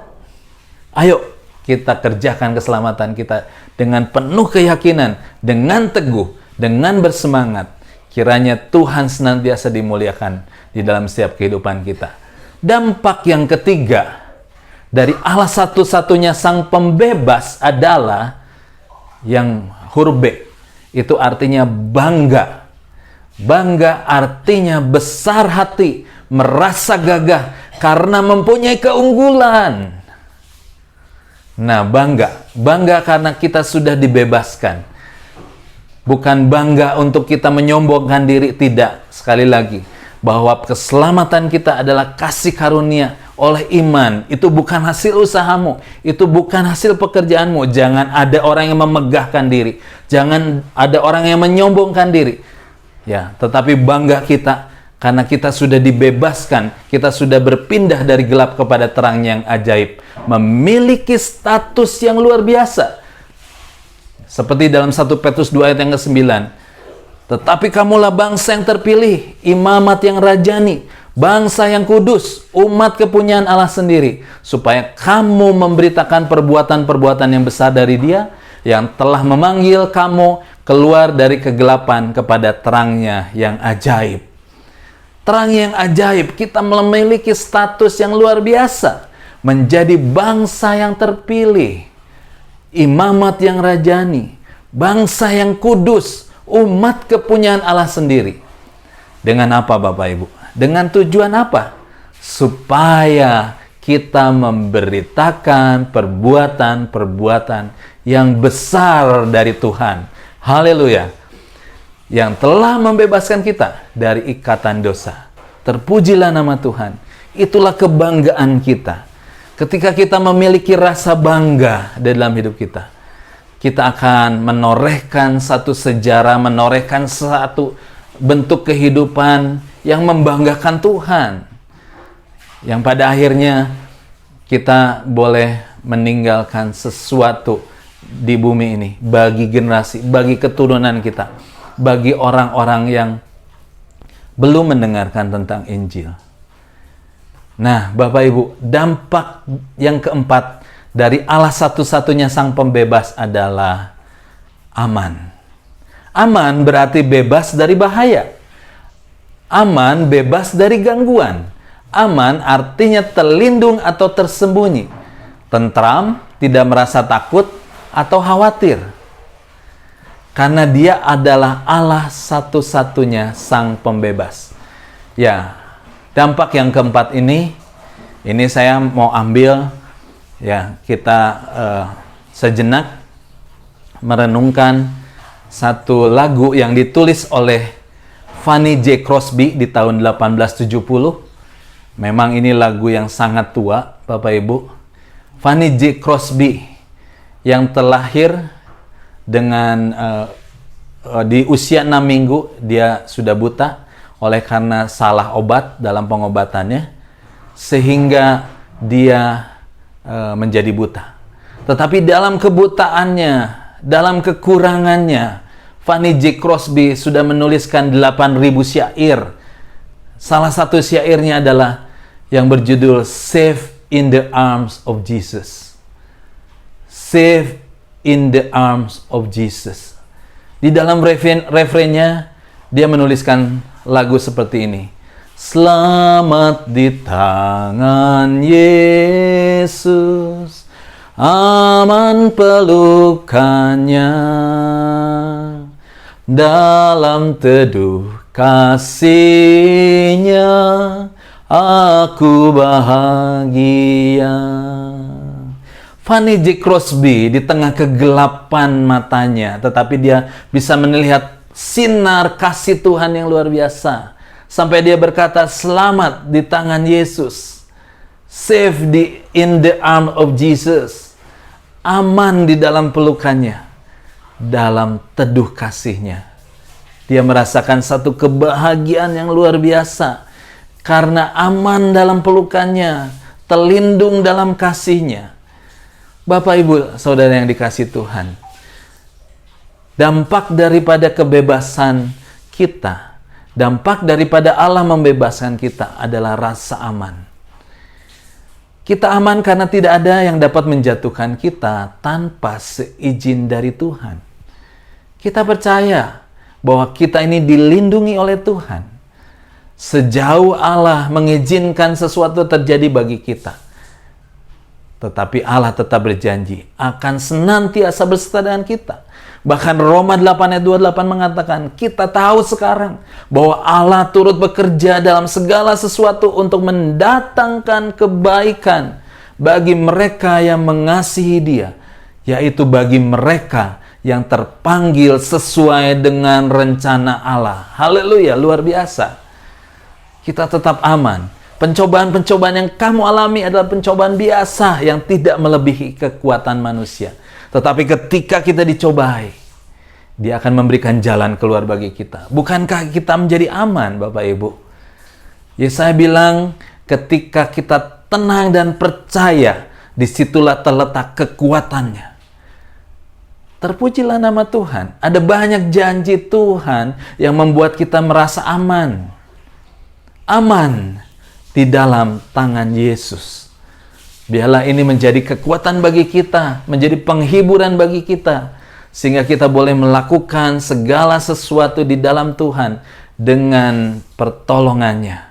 Speaker 9: Ayo kita kerjakan keselamatan kita dengan penuh keyakinan, dengan teguh, dengan bersemangat. Kiranya Tuhan senantiasa dimuliakan di dalam setiap kehidupan kita. Dampak yang ketiga dari Allah satu-satunya Sang Pembebas adalah yang huruf B. Itu artinya bangga. Bangga artinya besar hati, merasa gagah karena mempunyai keunggulan. Nah, bangga karena kita sudah dibebaskan. Bukan bangga untuk kita menyombongkan diri, tidak. Sekali lagi, bahwa keselamatan kita adalah kasih karunia oleh iman. Itu bukan hasil usahamu, itu bukan hasil pekerjaanmu. Jangan ada orang yang memegahkan diri, jangan ada orang yang menyombongkan diri. Ya, tetapi bangga kita karena kita sudah dibebaskan, kita sudah berpindah dari gelap kepada terang yang ajaib, memiliki status yang luar biasa. Seperti dalam 1 Petrus 2 ayat yang ke-9. Tetapi kamulah bangsa yang terpilih, imamat yang rajani, bangsa yang kudus, umat kepunyaan Allah sendiri, supaya kamu memberitakan perbuatan-perbuatan yang besar dari Dia yang telah memanggil kamu keluar dari kegelapan kepada terangnya yang ajaib. Terang yang ajaib, kita memiliki status yang luar biasa, menjadi bangsa yang terpilih, imamat yang rajani, bangsa yang kudus, umat kepunyaan Allah sendiri. Dengan apa Bapak Ibu? Dengan tujuan apa? Supaya kita memberitakan perbuatan-perbuatan yang besar dari Tuhan. Haleluya. Yang telah membebaskan kita dari ikatan dosa. Terpujilah nama Tuhan. Itulah kebanggaan kita. Ketika kita memiliki rasa bangga dalam hidup kita, kita akan menorehkan satu sejarah, menorehkan satu bentuk kehidupan yang membanggakan Tuhan. Yang pada akhirnya kita boleh meninggalkan sesuatu di bumi ini bagi generasi, bagi keturunan kita, bagi orang-orang yang belum mendengarkan tentang Injil. Nah, Bapak Ibu, dampak yang keempat dari Allah satu-satunya Sang Pembebas adalah aman. Aman berarti bebas dari bahaya. Aman bebas dari gangguan. Aman artinya terlindung atau tersembunyi. Tentram, tidak merasa takut atau khawatir. Karena Dia adalah Allah satu-satunya Sang Pembebas. Ya, dampak yang keempat ini saya mau ambil, ya, kita sejenak merenungkan satu lagu yang ditulis oleh Fanny J. Crosby di tahun 1870. Memang ini lagu yang sangat tua, Bapak Ibu. Fanny J. Crosby yang terlahir dengan di usia 6 minggu dia sudah buta oleh karena salah obat dalam pengobatannya, sehingga dia menjadi buta. Tetapi dalam kebutaannya, dalam kekurangannya, Fanny J. Crosby sudah menuliskan 8.000 syair. Salah satu syairnya adalah yang berjudul Safe in the Arms of Jesus. Safe in the Arms of Jesus. Di dalam refrennya dia menuliskan lagu seperti ini. Selamat di tangan Yesus, aman pelukannya, dalam teduh kasihnya aku bahagia. Fanny J. Crosby di tengah kegelapan matanya, tetapi dia bisa melihat sinar kasih Tuhan yang luar biasa. Sampai dia berkata, selamat di tangan Yesus. Safe in the arm of Jesus. Aman di dalam pelukannya. Dalam teduh kasihnya. Dia merasakan satu kebahagiaan yang luar biasa. Karena aman dalam pelukannya. Terlindung dalam kasihnya. Bapak Ibu Saudara yang dikasihi Tuhan. Dampak daripada kebebasan kita Dampak daripada Allah membebaskan kita adalah rasa aman. Kita aman karena tidak ada yang dapat menjatuhkan kita tanpa seizin dari Tuhan. Kita percaya bahwa kita ini dilindungi oleh Tuhan. Sejauh Allah mengizinkan sesuatu terjadi bagi kita, tetapi Allah tetap berjanji akan senantiasa beserta dengan kita. Bahkan Roma 8 ayat 28 mengatakan, kita tahu sekarang bahwa Allah turut bekerja dalam segala sesuatu untuk mendatangkan kebaikan bagi mereka yang mengasihi Dia, yaitu bagi mereka yang terpanggil sesuai dengan rencana Allah. Haleluya, luar biasa. Kita tetap aman. Pencobaan-pencobaan yang kamu alami adalah pencobaan biasa yang tidak melebihi kekuatan manusia. Tetapi ketika kita dicobai, Dia akan memberikan jalan keluar bagi kita. Bukankah kita menjadi aman, Bapak Ibu? Yesaya bilang, ketika kita tenang dan percaya, disitulah terletak kekuatannya. Terpujilah nama Tuhan. Ada banyak janji Tuhan yang membuat kita merasa aman. Aman di dalam tangan Yesus. Biarlah ini menjadi kekuatan bagi kita, menjadi penghiburan bagi kita, sehingga kita boleh melakukan segala sesuatu di dalam Tuhan dengan pertolongannya,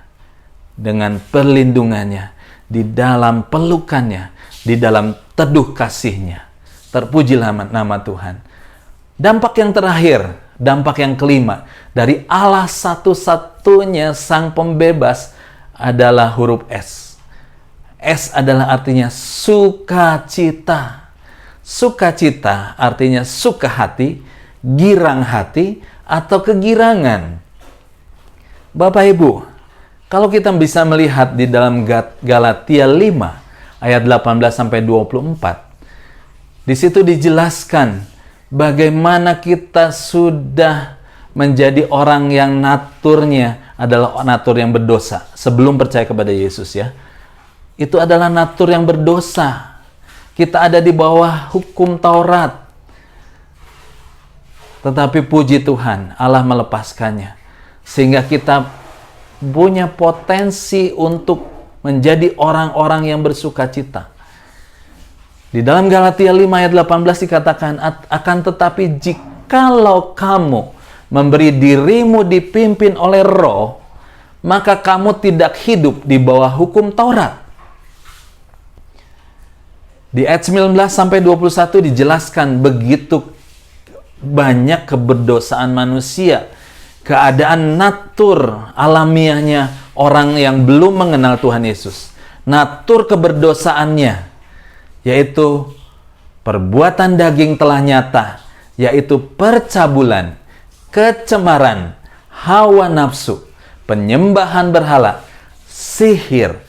Speaker 9: dengan perlindungannya, di dalam pelukannya, di dalam teduh kasihnya. Terpujilah nama Tuhan. Dampak yang terakhir, dampak yang kelima, dari Allah satu-satunya Sang Pembebas adalah huruf S. S adalah artinya sukacita. Sukacita artinya suka hati, girang hati, atau kegirangan. Bapak Ibu, kalau kita bisa melihat di dalam Galatia 5 ayat 18-24, di situ dijelaskan bagaimana kita sudah menjadi orang yang naturnya adalah natur yang berdosa sebelum percaya kepada Yesus, ya. Itu adalah natur yang berdosa. Kita ada di bawah hukum Taurat. Tetapi puji Tuhan, Allah melepaskannya. Sehingga kita punya potensi untuk menjadi orang-orang yang bersukacita. Di dalam Galatia 5 ayat 18 dikatakan, akan tetapi jikalau kamu memberi dirimu dipimpin oleh Roh, maka kamu tidak hidup di bawah hukum Taurat. Di ayat 19-21 dijelaskan begitu banyak keberdosaan manusia, keadaan natur alamiahnya orang yang belum mengenal Tuhan Yesus. Natur keberdosaannya, yaitu perbuatan daging telah nyata, yaitu percabulan, kecemaran, hawa nafsu, penyembahan berhala, sihir,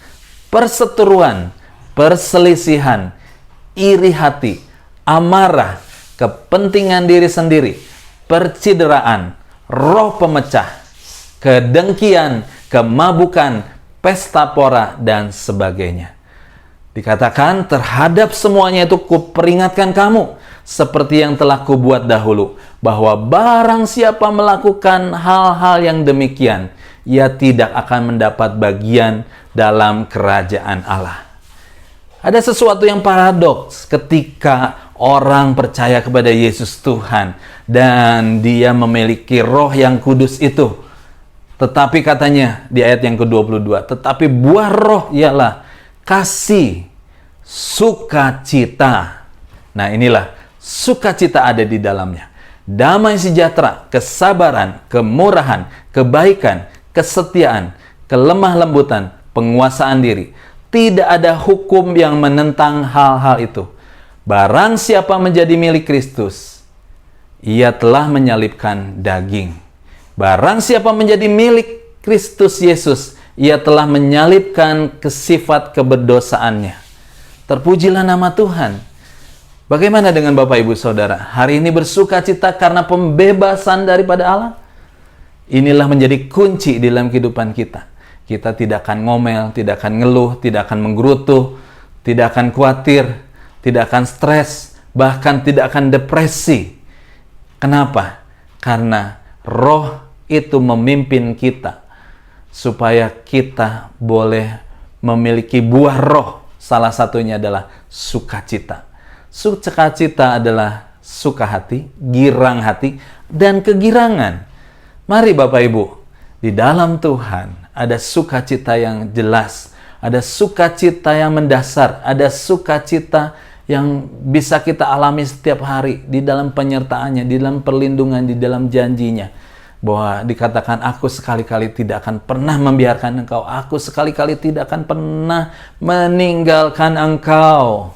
Speaker 9: perseteruan, perselisihan, iri hati, amarah, kepentingan diri sendiri, percideraan, roh pemecah, kedengkian, kemabukan, pesta pora, dan sebagainya. Dikatakan, terhadap semuanya itu kuperingatkan kamu, seperti yang telah kubuat dahulu, bahwa barang siapa melakukan hal-hal yang demikian, ia tidak akan mendapat bagian dalam kerajaan Allah. Ada sesuatu yang paradoks ketika orang percaya kepada Yesus Tuhan dan dia memiliki roh yang kudus itu. Tetapi katanya di ayat yang ke-22, tetapi buah roh ialah kasih, sukacita. Nah, inilah sukacita ada di dalamnya. Damai sejahtera, kesabaran, kemurahan, kebaikan, kesetiaan, kelemah lembutan, penguasaan diri. Tidak ada hukum yang menentang hal-hal itu. Barang siapa menjadi milik Kristus, ia telah menyalibkan daging. Barang siapa menjadi milik Kristus Yesus, ia telah menyalibkan sifat keberdosaannya. Terpujilah nama Tuhan. Bagaimana dengan Bapak Ibu Saudara? Hari ini bersukacita karena pembebasan daripada Allah? Inilah menjadi kunci di dalam kehidupan kita. Kita tidak akan ngomel, tidak akan ngeluh, tidak akan menggerutu, tidak akan khawatir, tidak akan stres, bahkan tidak akan depresi. Kenapa? Karena roh itu memimpin kita supaya kita boleh memiliki buah roh. Salah satunya adalah sukacita. Sukacita adalah suka hati, girang hati, dan kegirangan. Mari Bapak Ibu, di dalam Tuhan ada sukacita yang jelas, ada sukacita yang mendasar, ada sukacita yang bisa kita alami setiap hari di dalam penyertaannya, di dalam perlindungan, di dalam janjinya. Bahwa dikatakan, aku sekali-kali tidak akan pernah membiarkan engkau, aku sekali-kali tidak akan pernah meninggalkan engkau.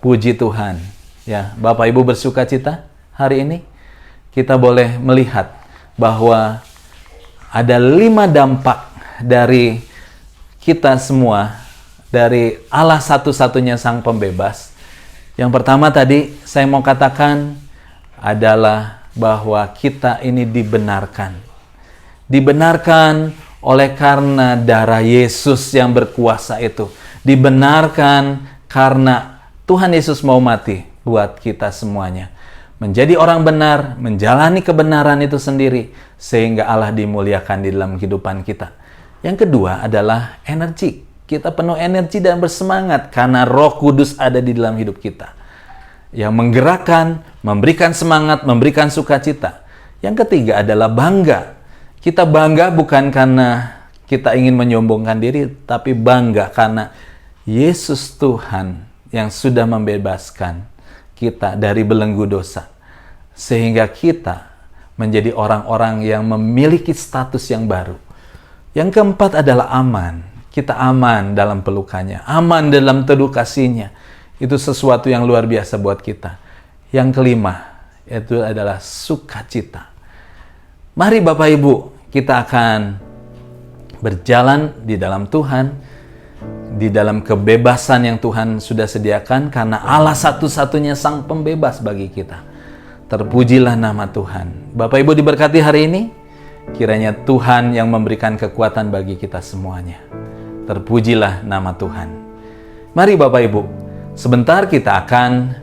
Speaker 9: Puji Tuhan. Ya, Bapak Ibu bersukacita hari ini? Kita boleh melihat bahwa ada 5 dampak dari kita semua, dari Allah satu-satunya Sang Pembebas. Yang pertama tadi saya mau katakan adalah bahwa kita ini dibenarkan. Dibenarkan oleh karena darah Yesus yang berkuasa itu. Dibenarkan karena Tuhan Yesus mau mati buat kita semuanya. Menjadi orang benar, menjalani kebenaran itu sendiri, sehingga Allah dimuliakan di dalam kehidupan kita. Yang kedua adalah energi. Kita penuh energi dan bersemangat karena Roh Kudus ada di dalam hidup kita, yang menggerakkan, memberikan semangat, memberikan sukacita. Yang ketiga adalah bangga. Kita bangga bukan karena kita ingin menyombongkan diri, tapi bangga karena Yesus Tuhan yang sudah membebaskan kita dari belenggu dosa, sehingga kita menjadi orang-orang yang memiliki status yang baru. Yang keempat adalah aman. Kita aman dalam pelukannya, aman dalam teduh kasihnya. Itu sesuatu yang luar biasa buat kita. Yang kelima, itu adalah sukacita. Mari Bapak Ibu, kita akan berjalan di dalam Tuhan, di dalam kebebasan yang Tuhan sudah sediakan, karena Allah satu-satunya Sang Pembebas bagi kita. Terpujilah nama Tuhan. Bapak Ibu diberkati hari ini, kiranya Tuhan yang memberikan kekuatan bagi kita semuanya. Terpujilah nama Tuhan. Mari Bapak Ibu, sebentar kita akan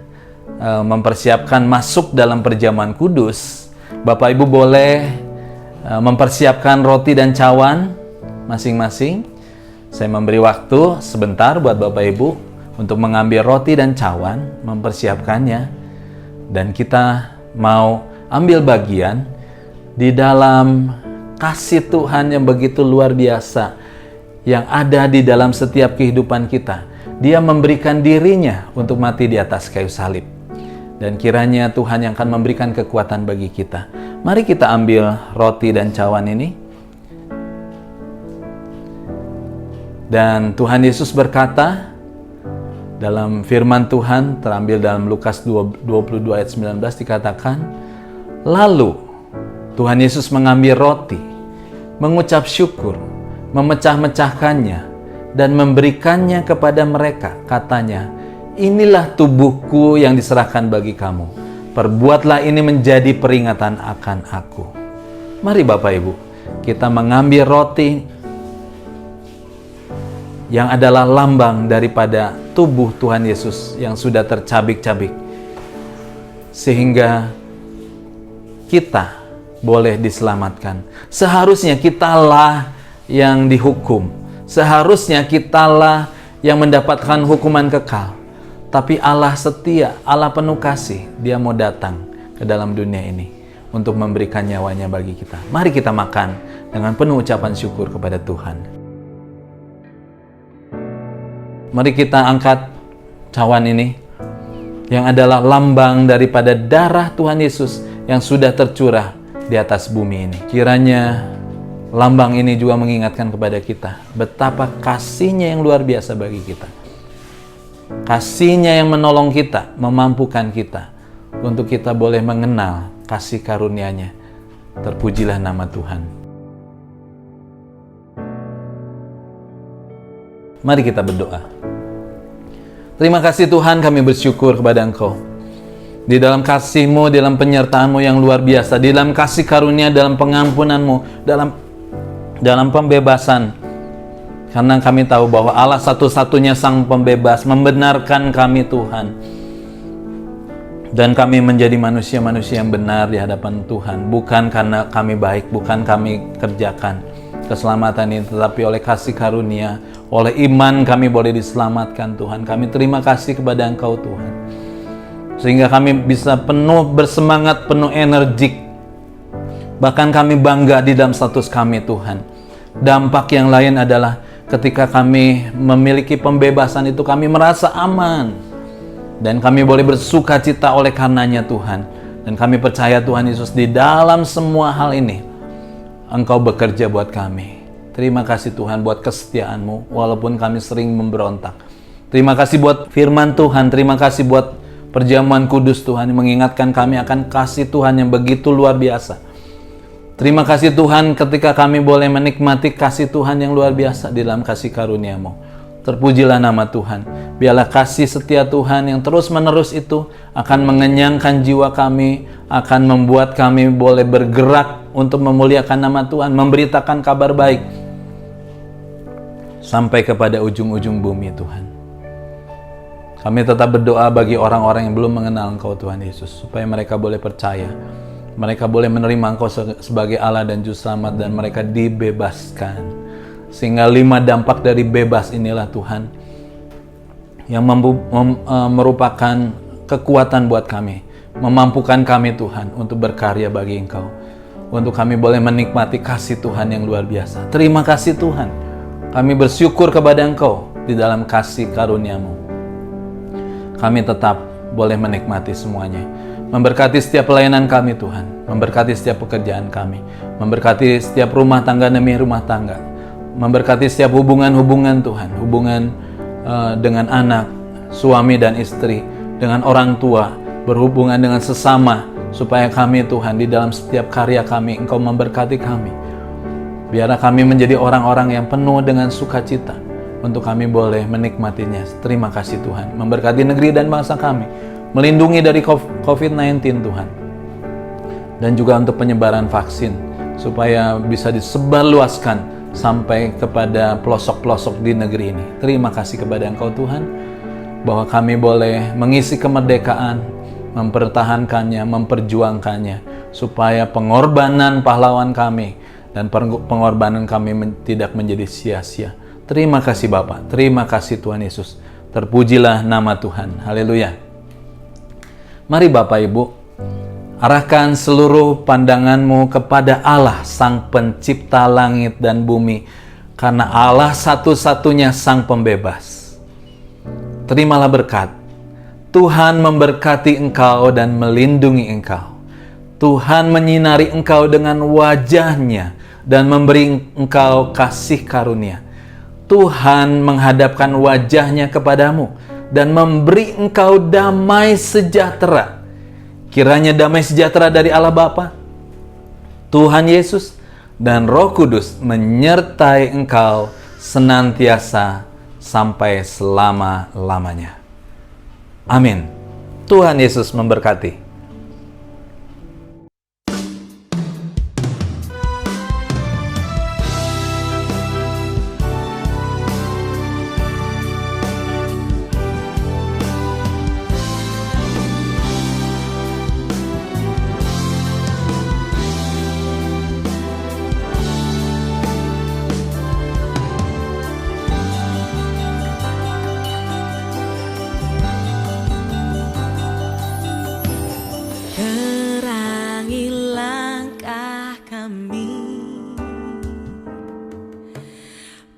Speaker 9: mempersiapkan masuk dalam perjamuan kudus. Bapak Ibu boleh mempersiapkan roti dan cawan masing-masing. Saya memberi waktu sebentar buat Bapak Ibu untuk mengambil roti dan cawan, mempersiapkannya. Dan kita mau ambil bagian di dalam kasih Tuhan yang begitu luar biasa, yang ada di dalam setiap kehidupan kita. Dia memberikan dirinya untuk mati di atas kayu salib. Dan kiranya Tuhan yang akan memberikan kekuatan bagi kita. Mari kita ambil roti dan cawan ini. Dan Tuhan Yesus berkata dalam firman Tuhan terambil dalam Lukas 22 ayat 19 dikatakan, lalu Tuhan Yesus mengambil roti, mengucap syukur, memecah-mecahkannya dan memberikannya kepada mereka. Katanya, inilah tubuhku yang diserahkan bagi kamu. Perbuatlah ini menjadi peringatan akan aku. Mari Bapak Ibu, kita mengambil roti yang adalah lambang daripada tubuh Tuhan Yesus yang sudah tercabik-cabik, sehingga kita boleh diselamatkan. Seharusnya kitalah yang dihukum, seharusnya kitalah yang mendapatkan hukuman kekal. Tapi Allah setia, Allah penuh kasih, Dia mau datang ke dalam dunia ini untuk memberikan nyawanya bagi kita. Mari kita makan dengan penuh ucapan syukur kepada Tuhan. Mari kita angkat cawan ini yang adalah lambang daripada darah Tuhan Yesus yang sudah tercurah di atas bumi ini. Kiranya lambang ini juga mengingatkan kepada kita betapa kasih-Nya yang luar biasa bagi kita. Kasih-Nya yang menolong kita, memampukan kita untuk kita boleh mengenal kasih karunia-Nya. Terpujilah nama Tuhan. Mari kita berdoa. Terima kasih Tuhan, kami bersyukur kepada Engkau. Di dalam kasih-Mu, di dalam penyertaan-Mu yang luar biasa, di dalam kasih karunia, dalam pengampunan-Mu, dalam pembebasan. Karena kami tahu bahwa Allah satu-satunya Sang Pembebas membenarkan kami Tuhan. Dan kami menjadi manusia-manusia yang benar di hadapan Tuhan. Bukan karena kami baik, bukan kami kerjakan keselamatan ini, tetapi oleh kasih karunia, oleh iman kami boleh diselamatkan Tuhan. Kami terima kasih kepada Engkau Tuhan. Sehingga kami bisa penuh bersemangat, penuh energik. Bahkan kami bangga di dalam status kami Tuhan. Dampak yang lain adalah ketika kami memiliki pembebasan itu, kami merasa aman. Dan kami boleh bersuka cita oleh karenanya Tuhan. Dan kami percaya Tuhan Yesus di dalam semua hal ini Engkau bekerja buat kami. Terima kasih Tuhan buat kesetiaan-Mu walaupun kami sering memberontak. Terima kasih buat firman Tuhan. Terima kasih buat perjamuan kudus Tuhan yang mengingatkan kami akan kasih Tuhan yang begitu luar biasa. Terima kasih Tuhan ketika kami boleh menikmati kasih Tuhan yang luar biasa di dalam kasih karunia-Mu. Terpujilah nama Tuhan. Biarlah kasih setia Tuhan yang terus-menerus itu akan mengenyangkan jiwa kami, akan membuat kami boleh bergerak untuk memuliakan nama Tuhan, memberitakan kabar baik sampai kepada ujung-ujung bumi Tuhan. Kami tetap berdoa bagi orang-orang yang belum mengenal Engkau Tuhan Yesus, supaya mereka boleh percaya, mereka boleh menerima Engkau sebagai Allah dan Juru Selamat, dan mereka dibebaskan. Sehingga 5 dampak dari bebas inilah Tuhan yang merupakan kekuatan buat kami, memampukan kami Tuhan untuk berkarya bagi Engkau, untuk kami boleh menikmati kasih Tuhan yang luar biasa. Terima kasih Tuhan, kami bersyukur kepada Engkau di dalam kasih karunia-Mu. Kami tetap boleh menikmati semuanya. Memberkati setiap pelayanan kami Tuhan, memberkati setiap pekerjaan kami, memberkati setiap rumah tangga demi rumah tangga, memberkati setiap hubungan-hubungan Tuhan, hubungan dengan anak, suami dan istri, dengan orang tua, berhubungan dengan sesama, supaya kami Tuhan di dalam setiap karya kami, Engkau memberkati kami. Biarlah kami menjadi orang-orang yang penuh dengan sukacita, untuk kami boleh menikmatinya. Terima kasih Tuhan, memberkati negeri dan bangsa kami, melindungi dari COVID-19 Tuhan, dan juga untuk penyebaran vaksin, supaya bisa disebarluaskan sampai kepada pelosok-pelosok di negeri ini. Terima kasih kepada Engkau Tuhan, bahwa kami boleh mengisi kemerdekaan, mempertahankannya, memperjuangkannya, supaya pengorbanan pahlawan kami dan pengorbanan kami tidak menjadi sia-sia. Terima kasih Bapa, terima kasih Tuhan Yesus. Terpujilah nama Tuhan. Haleluya. Mari Bapak Ibu, arahkan seluruh pandanganmu kepada Allah, Sang Pencipta langit dan bumi, karena Allah satu-satunya Sang Pembebas. Terimalah berkat. Tuhan memberkati engkau dan melindungi engkau. Tuhan menyinari engkau dengan wajah-Nya dan memberi engkau kasih karunia. Tuhan menghadapkan wajah-Nya kepadamu dan memberi engkau damai sejahtera. Kiranya damai sejahtera dari Allah Bapa, Tuhan Yesus, dan Roh Kudus menyertai engkau senantiasa sampai selama-lamanya. Amin. Tuhan Yesus memberkati.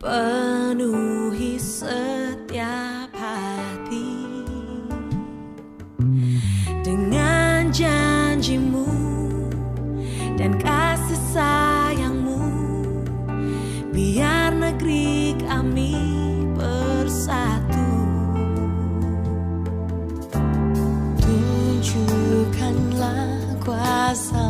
Speaker 3: Penuhi setiap hati dengan janji-Mu dan kasih sayang-Mu. Biar negeri kami bersatu. Tunjukkanlah kuasa